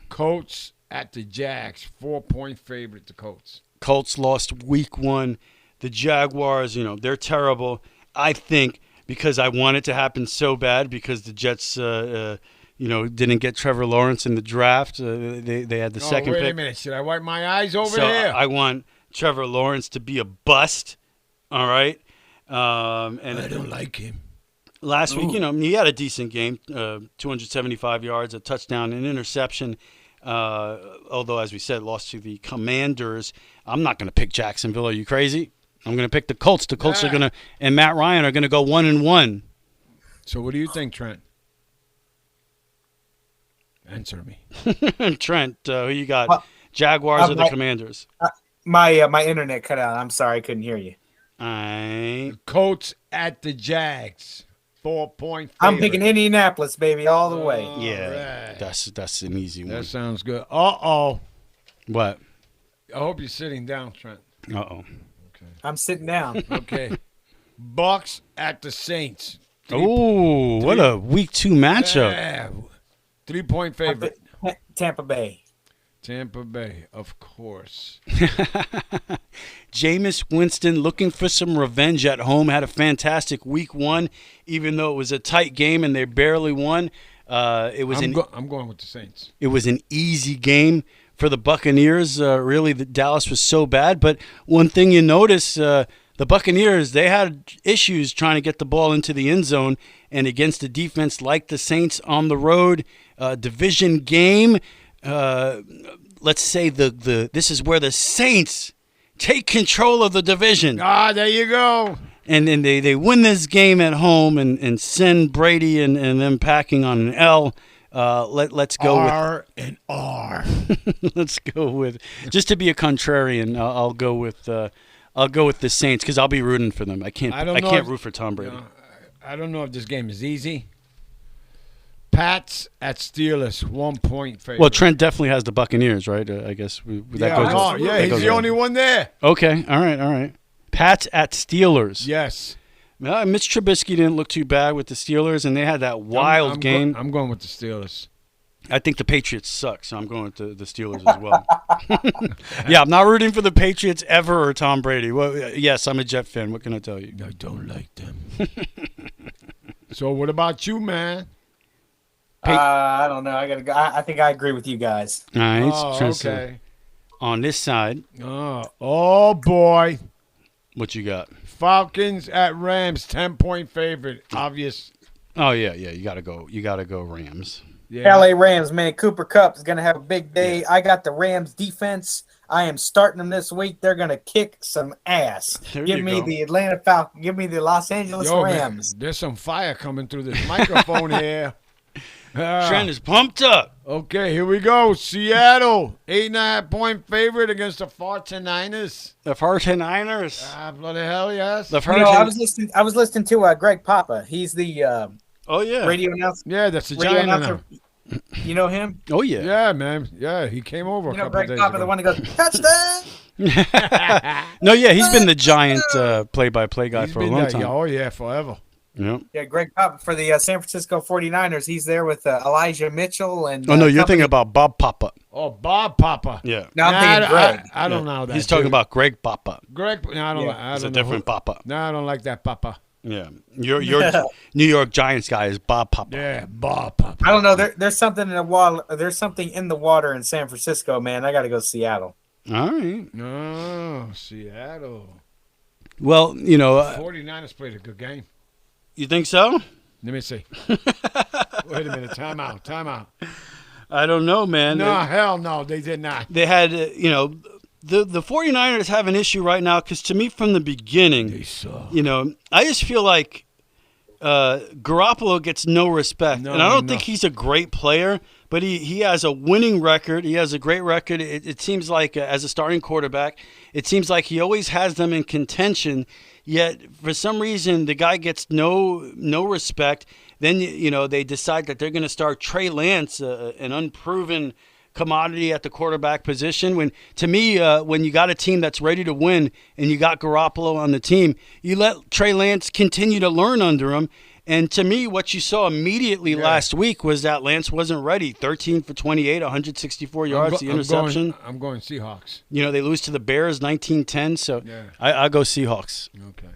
Colts at the Jags, 4-point favorite. The Colts. Colts lost week 1. The Jaguars, they're terrible. I think because I want it to happen so bad because the Jets, didn't get Trevor Lawrence in the draft. They had the second pick. Wait a minute. Should I wipe my eyes over so here? I want Trevor Lawrence to be a bust. All right. And I don't like him. Last week, he had a decent game, 275 yards, a touchdown, an interception. Although, as we said, lost to the Commanders. I'm not going to pick Jacksonville. Are you crazy? I'm going to pick the Colts. The Colts are going to, and Matt Ryan are going to go 1-1. So what do you think, Trent? Answer me. Trent, who you got? Jaguars or the Commanders? My internet cut out. I'm sorry, I couldn't hear you. Colts at the Jags. 4-point favorite. I'm picking Indianapolis, baby, all the way. Yeah, right. That's an easy one. That sounds good. Uh-oh. What? I hope you're sitting down, Trent. Uh-oh. Okay. I'm sitting down. Okay. Bucks at the Saints. Oh, what a week 2 matchup. Yeah. 3-point favorite. Tampa Bay. Tampa Bay, of course. Jameis Winston looking for some revenge at home. Had a fantastic week 1, even though it was a tight game and they barely won. I'm going with the Saints. It was an easy game for the Buccaneers. Really, the Dallas was so bad. But one thing you notice, the Buccaneers, they had issues trying to get the ball into the end zone. And against a defense like the Saints on the road, division game, let's say this is where the Saints take control of the division. There you go. And then they win this game at home and send Brady and them packing on an L. Let's go R and R. Let's go with, just to be a contrarian. I'll go with the Saints because I'll be rooting for them. I can't root for Tom Brady. I don't know if this game is easy. Pats at Steelers, 1 point favorite. Well, Trent definitely has the Buccaneers, right? I guess he's the only one there. Okay, all right. Pats at Steelers. Yes. Mitch Trubisky didn't look too bad with the Steelers, and they had that wild game. I'm going with the Steelers. I think the Patriots suck, so I'm going with the Steelers as well. Yeah, I'm not rooting for the Patriots ever or Tom Brady. Well, yes, I'm a Jet fan. What can I tell you? I don't like them. So what about you, man? I don't know. I gotta go. I think I agree with you guys. All right. Okay. On this side. Oh, boy. What you got? Falcons at Rams, 10-point favorite. Obvious. Oh yeah. You gotta go Rams. Yeah. LA Rams, man. Cooper Kupp is gonna have a big day. I got the Rams defense. I am starting them this week. They're gonna kick some ass. Give me the Atlanta Falcons. Give me the Los Angeles Rams. Man, there's some fire coming through this microphone here. Trent is pumped up. Okay, here we go. Seattle, 8.5-point favorite against the 49ers. The 49ers. Bloody hell, yes. I was listening to Greg Papa. He's the radio announcer. Yeah, that's the giant announcer. You know him? Oh yeah. Yeah, man. Yeah, he came over. You know Greg Papa, the one that goes touchdown. No, yeah, he's been the giant play-by-play guy for a long time. Oh yeah, forever. Yep. Yeah, Greg Papa for the San Francisco 49ers. He's there with Elijah Mitchell and. Oh no, you're thinking about Bob Papa. Oh, Bob Papa. Yeah. No, I'm thinking Greg. I don't know that. He's talking about Greg Papa. Greg. No, I don't. It's a different Papa. No, I don't like that Papa. Yeah, your New York Giants guy is Bob Papa. Yeah, Bob Papa. I don't know. There's something in the water. There's something in the water in San Francisco, man. I got to go Seattle. All right. No, Seattle. Well, 49ers played a good game. You think so? Let me see. Wait a minute. Time out. I don't know, man. No, hell no. They did not. They had, the 49ers have an issue right now because to me from the beginning, they suck. I just feel like Garoppolo gets no respect. And I don't think he's a great player, but he has a winning record. He has a great record. It seems like as a starting quarterback, it seems like he always has them in contention. Yet, for some reason, the guy gets no respect. Then, they decide that they're going to start Trey Lance, an unproven commodity at the quarterback position. When you got a team that's ready to win and you got Garoppolo on the team, you let Trey Lance continue to learn under him. And to me, what you saw immediately last week was that Lance wasn't ready. 13 for 28, 164 yards, the interception. I'm going Seahawks. They lose to the Bears 19-10, so I go Seahawks. Okay.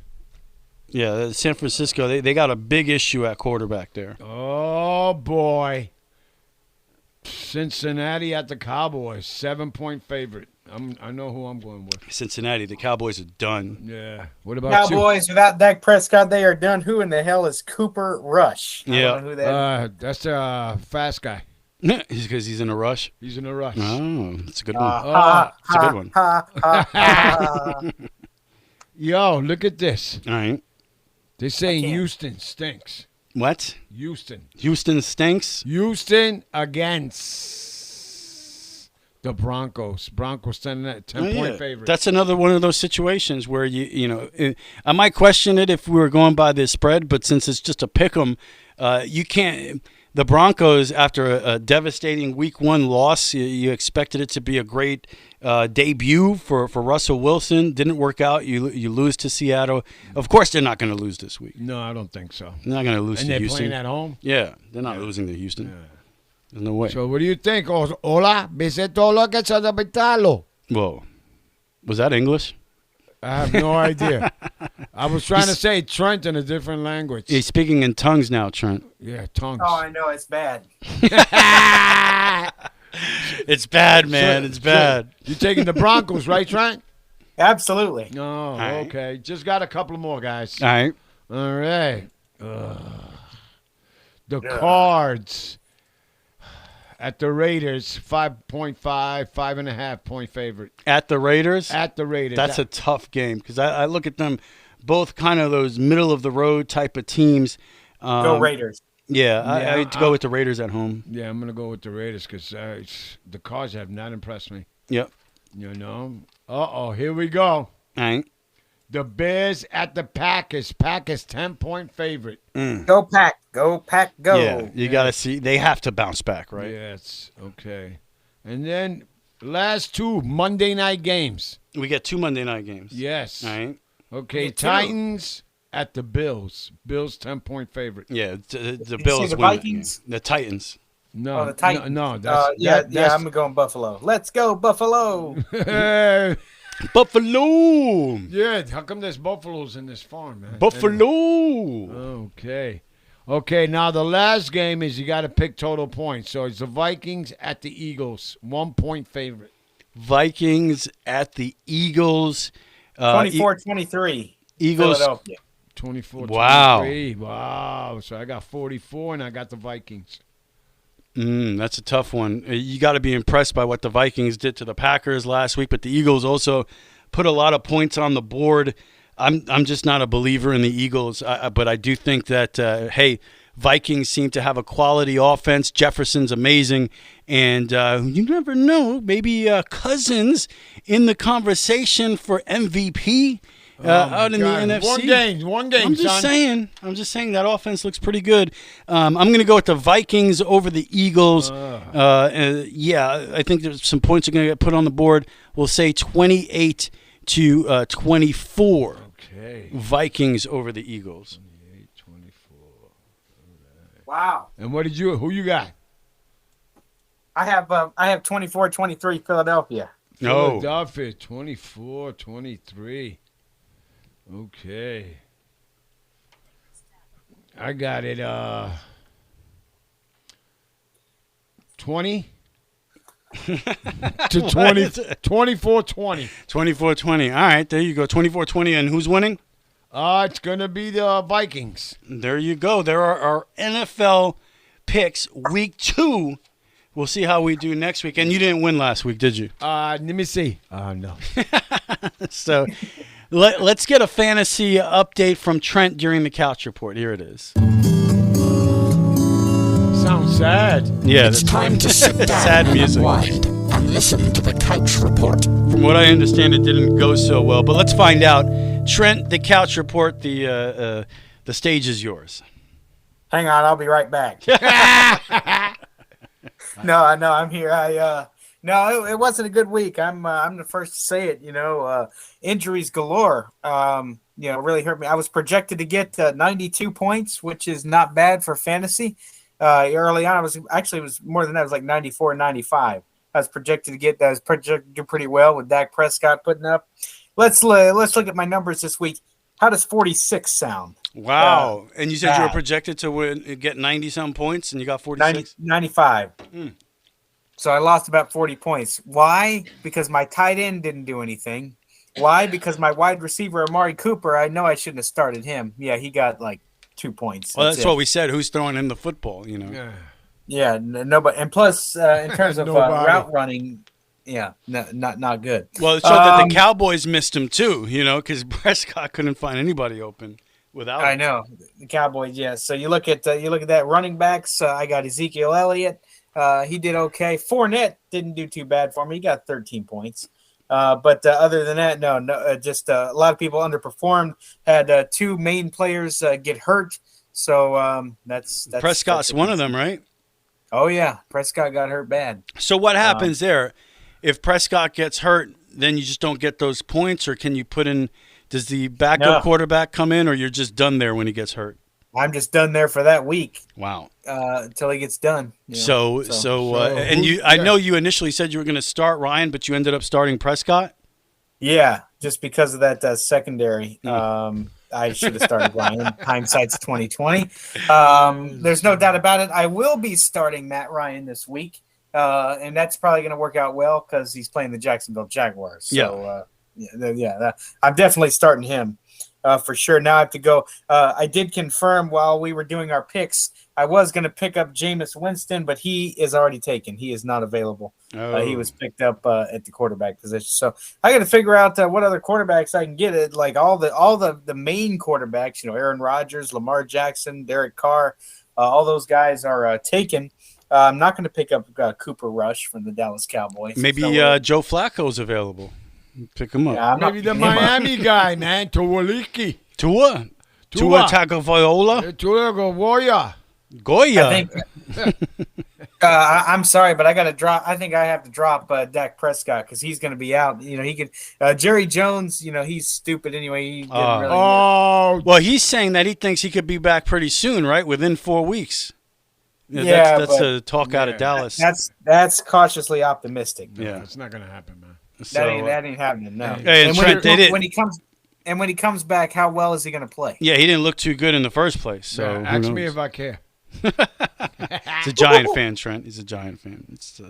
Yeah, San Francisco, they got a big issue at quarterback there. Oh, boy. Cincinnati at the Cowboys, 7-point favorite. I know who I'm going with. Cincinnati, the Cowboys are done. Yeah. What about Cowboys without Dak Prescott? They are done. Who in the hell is Cooper Rush? I don't know who that is. That's a fast guy. Because he's in a rush. He's in a rush. Oh, that's a good one. It's a good one. Yo, look at this. All right. They're saying Houston stinks. What? Houston stinks? Houston against the Broncos. Broncos 10-point favorite. That's another one of those situations where I might question it if we were going by this spread, but since it's just a pick 'em, you can't. The Broncos, after a devastating Week 1 loss, you expected it to be a great debut for Russell Wilson. Didn't work out. You lose to Seattle. Of course, they're not going to lose this week. No, I don't think so. They're not going to lose to Houston. And they're playing at home? Yeah, they're not losing to Houston. Yeah. There's no way. So what do you think? Hola, Bisetolo que Pitalo. Whoa. Was that English? I have no idea. I was trying to say Trent in a different language. He's speaking in tongues now, Trent. Yeah, tongues. Oh, I know. It's bad. It's bad, man. It's bad. You're taking the Broncos, right, Trent? Absolutely. No, okay. Just got a couple more, guys. All right. All right. The Cards at the Raiders, 5.5.5 favorite. At the Raiders? At the Raiders. That's a tough game because I look at them both kind of those middle-of-the-road type of teams. Go Raiders. Yeah, I'd go with the Raiders at home. Yeah, I'm gonna go with the Raiders because the Cards have not impressed me. Yep. You know. Here we go. All right. The Bears at the Packers. Packers 10-point favorite. Go Pack. Go Pack. Go. Yeah, you got to see. They have to bounce back, right? Yes. Okay. And then last two Monday night games. We get 2 Monday night games. Yes. All right. Okay. Titans at the Bills. Bills 10-point favorite. Yeah, the Did Bills you say the win. Vikings? The Titans. No, the Titans. no. I'm going Buffalo. Let's go Buffalo. Buffalo. Yeah, how come there's buffaloes in this farm, man? Buffalo. Okay, now the last game is you got to pick total points. So it's the Vikings at the Eagles, 1-point favorite. Vikings at the Eagles. 24-23. Eagles. Philadelphia. 24-23. Wow. So I got 44, and I got the Vikings. That's a tough one. You got to be impressed by what the Vikings did to the Packers last week, but the Eagles also put a lot of points on the board. I'm just not a believer in the Eagles, but I do think that, Vikings seem to have a quality offense. Jefferson's amazing, and you never know, maybe Cousins in the conversation for MVP. Out in the NFC. One game. I'm just saying that offense looks pretty good. I'm going to go with the Vikings over the Eagles. I think there's some points are going to get put on the board. We'll say 28-24. Okay. Vikings over the Eagles. 28-24. Wow. And who you got? I have 24-23 Philadelphia. Philadelphia 24-23. Okay. I got it 20 to 20 24-20. 24-20. All right, there you go. 24-20, and who's winning? It's going to be the Vikings. There you go. There are our NFL picks week 2. We'll see how we do next week. And you didn't win last week, did you? Let me see. No. So let's get a fantasy update from Trent during the Couch Report. Here it is. Sounds sad. Yeah, it's time to sit down sad music. And listen to the Couch Report. From what I understand, it didn't go so well, but let's find out. Trent, the Couch Report, the stage is yours. Hang on, I'll be right back. No, I'm here. No, it wasn't a good week. I'm the first to say it. Injuries galore. Really hurt me. I was projected to get 92 points, which is not bad for fantasy. Early on, it was more than that. It was like 94, 95. I was projected to do pretty well with Dak Prescott putting up. Let's look at my numbers this week. How does 46 sound? Wow. And you said you were projected to get 90-some points, and you got 46? 95. So I lost about 40 points. Why? Because my tight end didn't do anything. Why? Because my wide receiver, Amari Cooper, I know I shouldn't have started him. Yeah, he got like 2 points. Well, that's what we said. Who's throwing in the football, Yeah, nobody. And plus, in terms of route running, not good. Well, it showed that the Cowboys missed him too, because Prescott couldn't find anybody open without him. I know. The Cowboys, yes. So you look at that running backs. I got Ezekiel Elliott. He did okay. Fournette didn't do too bad for me. He got 13 points. But other than that, no, just a lot of people underperformed. Had 2 main players get hurt. So that's Prescott's one of them, right? Oh, yeah. Prescott got hurt bad. So what happens there? If Prescott gets hurt, then you just don't get those points, or can you put in – does the backup quarterback come in, or you're just done there when he gets hurt? I'm just done there for that week. Wow. Until he gets done. I know you initially said you were going to start Ryan, but you ended up starting Prescott? Yeah, just because of that secondary. I should have started Ryan. Hindsight's 20/20. There's no doubt about it. I will be starting Matt Ryan this week, and that's probably going to work out well because he's playing the Jacksonville Jaguars. So, I'm definitely starting him. For sure. Now I have to go. I did confirm while we were doing our picks, I was going to pick up Jameis Winston, but he is already taken. He is not available. He was picked up at the quarterback position. So I got to figure out what other quarterbacks I can get. Like all the main quarterbacks, Aaron Rodgers, Lamar Jackson, Derek Carr. all those guys are taken. I'm not going to pick up Cooper Rush from the Dallas Cowboys. Maybe Joe Flacco's available. Pick him up. Yeah, Maybe the Miami guy, man, Tuwaliki. Tua Tagovailoa. Tua Goya. I think, I'm sorry, but I got to drop. I think I have to drop Dak Prescott because he's going to be out. You know, he could. Jerry Jones, you know, he's stupid anyway. He didn't really well, he's saying that he thinks he could be back pretty soon, right? Within 4 weeks. Yeah, that's a talk out of Dallas. That's cautiously optimistic. Yeah, it's not going to happen, man. That ain't happening. No. Hey, and Trent, when he comes back, how well is he going to play? Yeah, he didn't look too good in the first place. So ask me if I care. He's a Giant fan, Trent. He's a Giant fan. It's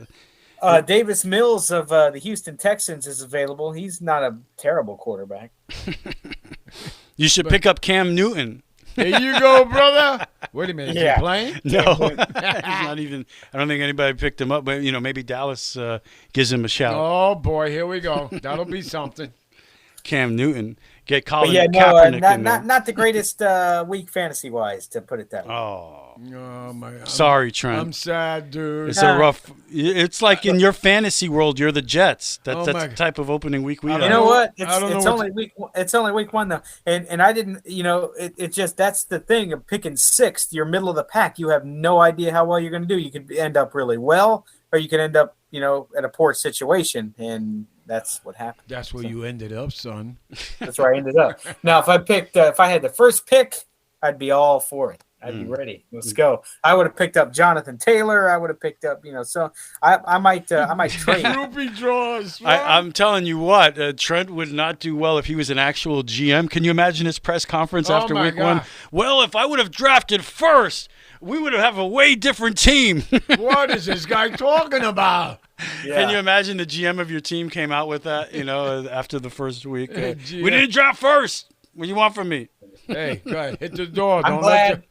Davis Mills of the Houston Texans is available. He's not a terrible quarterback. You should pick up Cam Newton. There you go, brother. Wait a minute. Is he playing? No. He's not even. I don't think anybody picked him up, but maybe Dallas gives him a shout. Oh boy, here we go. That'll be something. Cam Newton. Get Colin Kaepernick in there. not the greatest week fantasy-wise, to put it that way. Oh my God. Sorry, Trent. I'm sad, dude. It's a rough. It's like in your fantasy world, you're the Jets. That's the type of opening week we have. You know what? It's only week one though, and I didn't. It just that's the thing of picking sixth. You're middle of the pack. You have no idea how well you're going to do. You could end up really well, or you could end up at a poor situation, and that's what happened. That's where you ended up, son. That's where I ended up. Now, if I had the first pick, I'd be all for it. I'd be ready. Let's go. I would have picked up Jonathan Taylor. I would have picked up, so I might trade. Ruby draws. I'm telling you what, Trent would not do well if he was an actual GM. Can you imagine his press conference after week one? Well, if I would have drafted first, we would have a way different team. What is this guy talking about? Yeah. Can you imagine the GM of your team came out with that, after the first week? We didn't draft first. What do you want from me? Hey, go ahead. Hit the door. I'm glad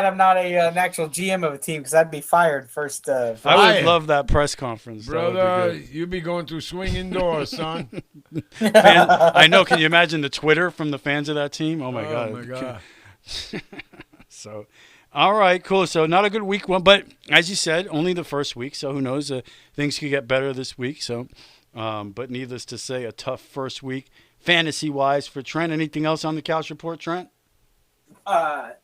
I'm not an actual GM of a team because I'd be fired first. I would love that press conference. Brother, you'd be going through swinging doors, son. I know. Can you imagine the Twitter from the fans of that team? Oh, my God. Oh, my God. So, all right, cool. So not a good week one, but as you said, only the first week. So who knows? Things could get better this week. So, but needless to say, a tough first week fantasy-wise for Trent. Anything else on the Couch Report, Trent?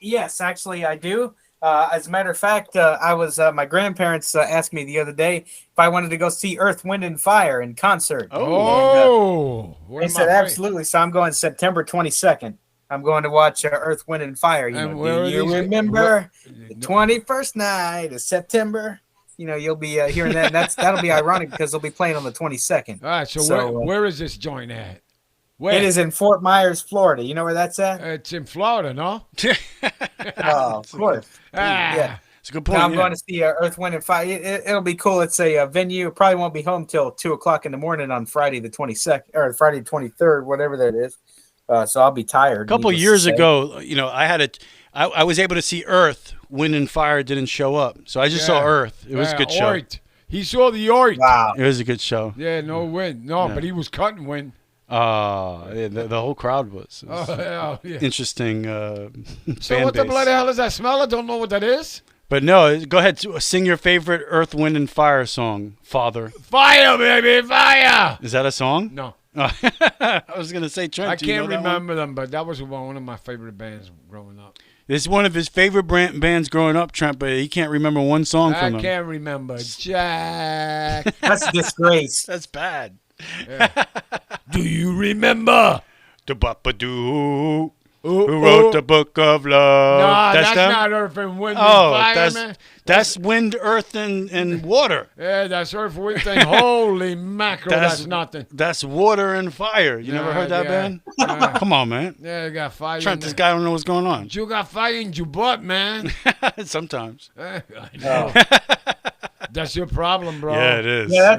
Yes, actually, I do. As a matter of fact, I was my grandparents asked me the other day if I wanted to go see Earth, Wind, and Fire in concert. They said absolutely. So I'm going September 22nd. I'm going to watch Earth, Wind, and Fire. Do you remember the 21st night of September? You'll be hearing that. And that'll be ironic because they'll be playing on the 22nd. All right. So where is this joint at? Where? It is in Fort Myers, Florida. You know where that's at? It's in Florida, no? Oh, of course. Yeah. It's a good point. Now I'm going to see Earth, Wind, and Fire. It'll be cool. It's a venue. Probably won't be home till 2:00 in the morning on Friday the 22nd or Friday the 23rd, whatever that is. So I'll be tired. A couple years ago, I was able to see Earth, Wind, and Fire didn't show up. So I just saw Earth. It was a good show. Oit. He saw the Oit. Wow. It was a good show. Yeah, no wind. No, but he was cutting wind. The whole crowd was. Interesting. So what the bloody hell is that smell? I don't know what that is. But no, go ahead. Sing your favorite Earth, Wind, and Fire song, Father. Fire, baby, fire. Is that a song? No. I was going to say Trent. I can't remember them, but that was one of my favorite bands growing up. This is one of his favorite bands growing up, Trent, but he can't remember one song from them. I can't remember. Jack. That's a disgrace. That's bad. Yeah. Do you remember? The Bapa-doo, who wrote the Book of Love. No, that's not Earth and Wind and Fire, man. That's Wind, Earth, and Water. Yeah, that's Earth, Wind, and Holy mackerel, that's nothing. That's Water and Fire. You never heard that band? Come on, man. Yeah, you got fire. Trent, this guy don't know what's going on. You got fire in your butt, man. Sometimes. I know. That's your problem, bro. Yeah, it is. Yeah,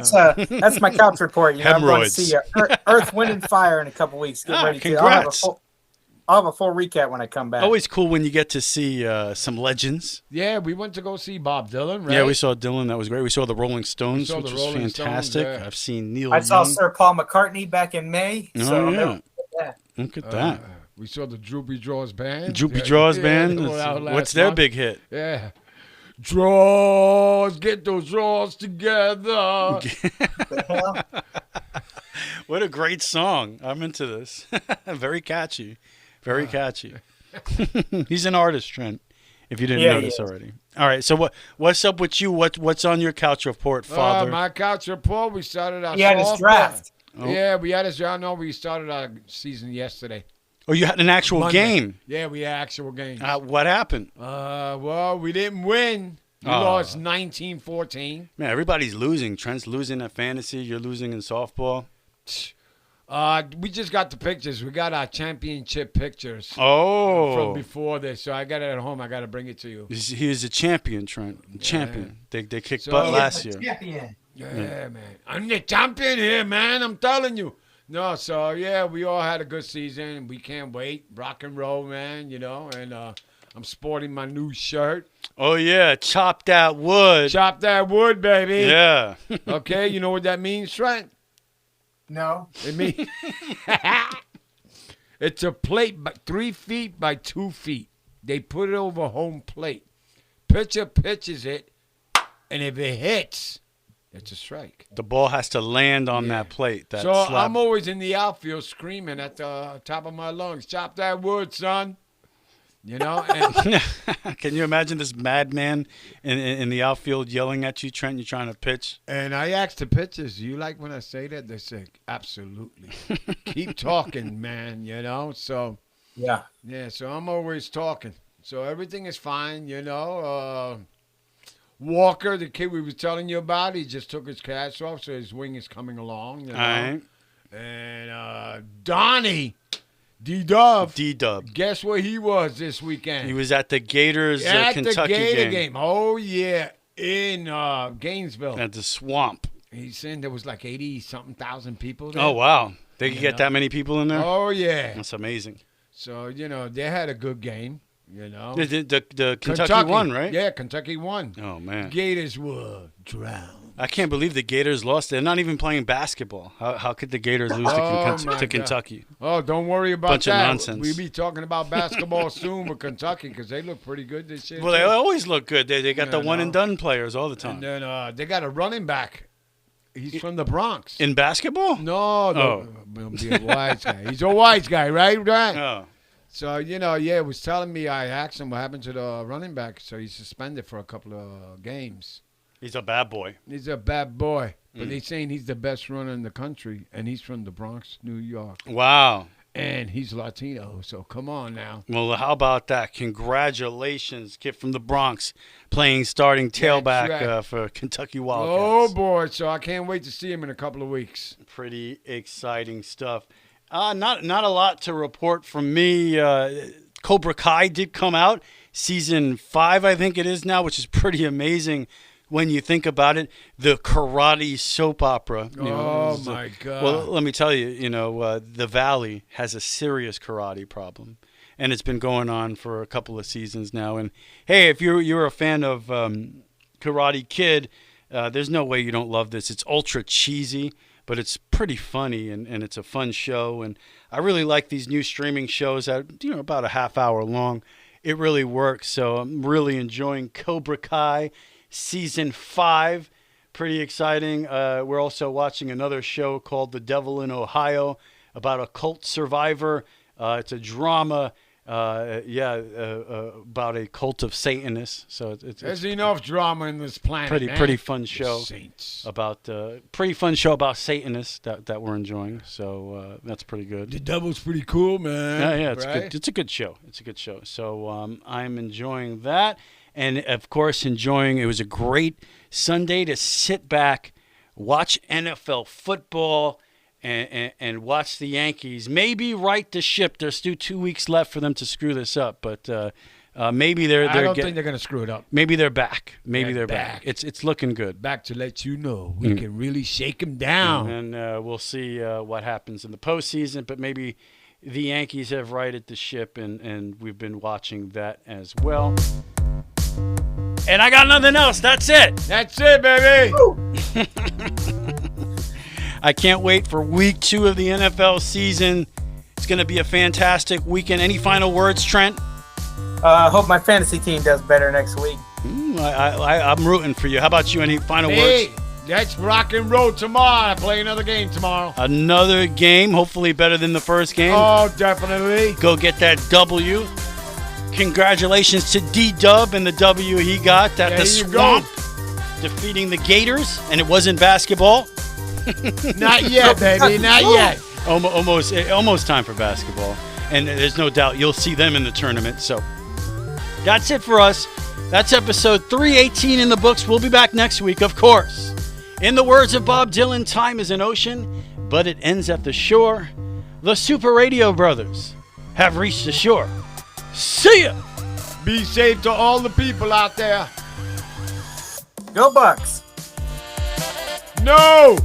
that's my Couch Report. I'm going to Hemorrhoids. see Earth, Wind, and Fire in a couple weeks. Get ready. Congrats. I'll have a full recap when I come back. Always cool when you get to see some legends. Yeah, we went to go see Bob Dylan, right? Yeah, we saw Dylan. That was great. We saw the Rolling Stones, which was fantastic. Stones, yeah. I've seen Neil I saw Young. Sir Paul McCartney back in May. Oh, So yeah. Look at that. We saw the Droopy Draws Band. Droopy Draws Band? What's What's their big hit? Yeah. Draws, get those draws together. What a great song. I'm into this. Very catchy. Very catchy. He's an artist, Trent, if you didn't notice already. All right, so what's up with you? What's on your couch report, Father? My couch report, we started our He had his draft. Oh. Yeah, we had his draft. No, we started our season yesterday. Oh, you had an actual Monday. game? Yeah, we had actual games. What happened? Well, we didn't win. We lost 19-14. Man, everybody's losing. Trent's losing at fantasy. You're losing in softball. We just got the pictures. We got our championship pictures. Oh. From before this. So I got it at home. I got to bring it to you. He was a champion, Trent. Champion. They kicked butt last year. Champion. Yeah, man. I'm the champion here, man. I'm telling you. No, so, yeah, we all had a good season. We can't wait. Rock and roll, man, you know. And I'm sporting my new shirt. Oh, yeah. Chop that wood. Chop that wood, baby. Yeah. Okay, you know what that means, Trent? No. It means it's a plate 3 feet by 2 feet. They put it over home plate. Pitcher pitches it, and if it hits, it's a strike. The ball has to land on that plate. That so slab. I'm always in the outfield screaming at the top of my lungs, chop that wood, son. You know? And can you imagine this madman in the outfield yelling at you, Trent? You're trying to pitch. And I asked the pitchers, you like when I say that? They say, absolutely. Keep talking, man, you know? So, yeah, so I'm always talking. So everything is fine, you know? Walker, the kid we were telling you about, he just took his cast off, so his wing is coming along, you know? All right. And Donnie, D-Dub. D-Dub. Guess where he was this weekend? He was at the Gators Kentucky the Gator game. Oh, yeah, in Gainesville. At the Swamp. He said there was like 80-something thousand people there. Oh, wow. They could get that many people in there? Oh, yeah. That's amazing. So, you know, they had a good game, you know. The Kentucky won, right? Yeah, Kentucky won. Oh, man. Gators were drowned. I can't believe the Gators lost. They're not even playing basketball. How could the Gators lose to Kentucky? Oh, don't worry about Bunch that. Bunch of nonsense. We'll be talking about basketball soon with Kentucky because they look pretty good this year. Well, they always look good. They got the one-and-done players all the time. And then they got a running back. He's from the Bronx. In basketball? No. He's a wise guy. He's a wise guy, right? Oh. So, you know, it was telling me, I asked him what happened to the running back. So he's suspended for a couple of games. He's a bad boy. He's a bad boy. But they're saying he's the best runner in the country, and he's from the Bronx, New York. Wow. And he's Latino, so come on now. Well, how about that? Congratulations, kid from the Bronx, playing starting tailback for Kentucky Wildcats. Oh, boy. So I can't wait to see him in a couple of weeks. Pretty exciting stuff. Not a lot to report from me. Cobra Kai did come out. Season 5, I think it is now, which is pretty amazing. When you think about it, the karate soap opera. My God. Well, let me tell you, the Valley has a serious karate problem. And it's been going on for a couple of seasons now. And, hey, if you're a fan of Karate Kid, there's no way you don't love this. It's ultra cheesy, but it's pretty funny, and it's a fun show. And I really like these new streaming shows that, about a half hour long. It really works. So I'm really enjoying Cobra Kai. Season 5, pretty exciting. We're also watching another show called The Devil in Ohio about a cult survivor. It's a drama, about a cult of Satanists. So there's enough drama in this planet. Pretty fun show. Saints. Pretty fun show about Satanists that we're enjoying. So that's pretty good. The Devil's pretty cool, man. Yeah, it's good. It's a good show. So I'm enjoying that. And, of course, it was a great Sunday to sit back, watch NFL football, and watch the Yankees. Maybe right the ship. There's still 2 weeks left for them to screw this up. But maybe they're I don't think they're going to screw it up. Maybe they're back. They're back. It's looking good. Back to let you know we can really shake them down. And we'll see what happens in the postseason. But maybe the Yankees have righted the ship, and we've been watching that as well. And I got nothing else. That's it. That's it, baby. I can't wait for week 2 of the NFL season. It's going to be a fantastic weekend. Any final words, Trent? Hope my fantasy team does better next week. I'm rooting for you. How about you? Any final words? Hey, let's rock and roll tomorrow. I play another game tomorrow. Another game, hopefully better than the first game. Oh, definitely. Go get that W. Congratulations to D-Dub and the W he got at the Swamp, defeating the Gators, and it wasn't basketball. Not yet, baby, not yet. Almost time for basketball, and there's no doubt you'll see them in the tournament. So that's it for us. That's episode 318 in the books. We'll be back next week, of course. In the words of Bob Dylan, time is an ocean, but it ends at the shore. The Super Radio Brothers have reached the shore. See ya! Be safe to all the people out there. Go Bucks! No!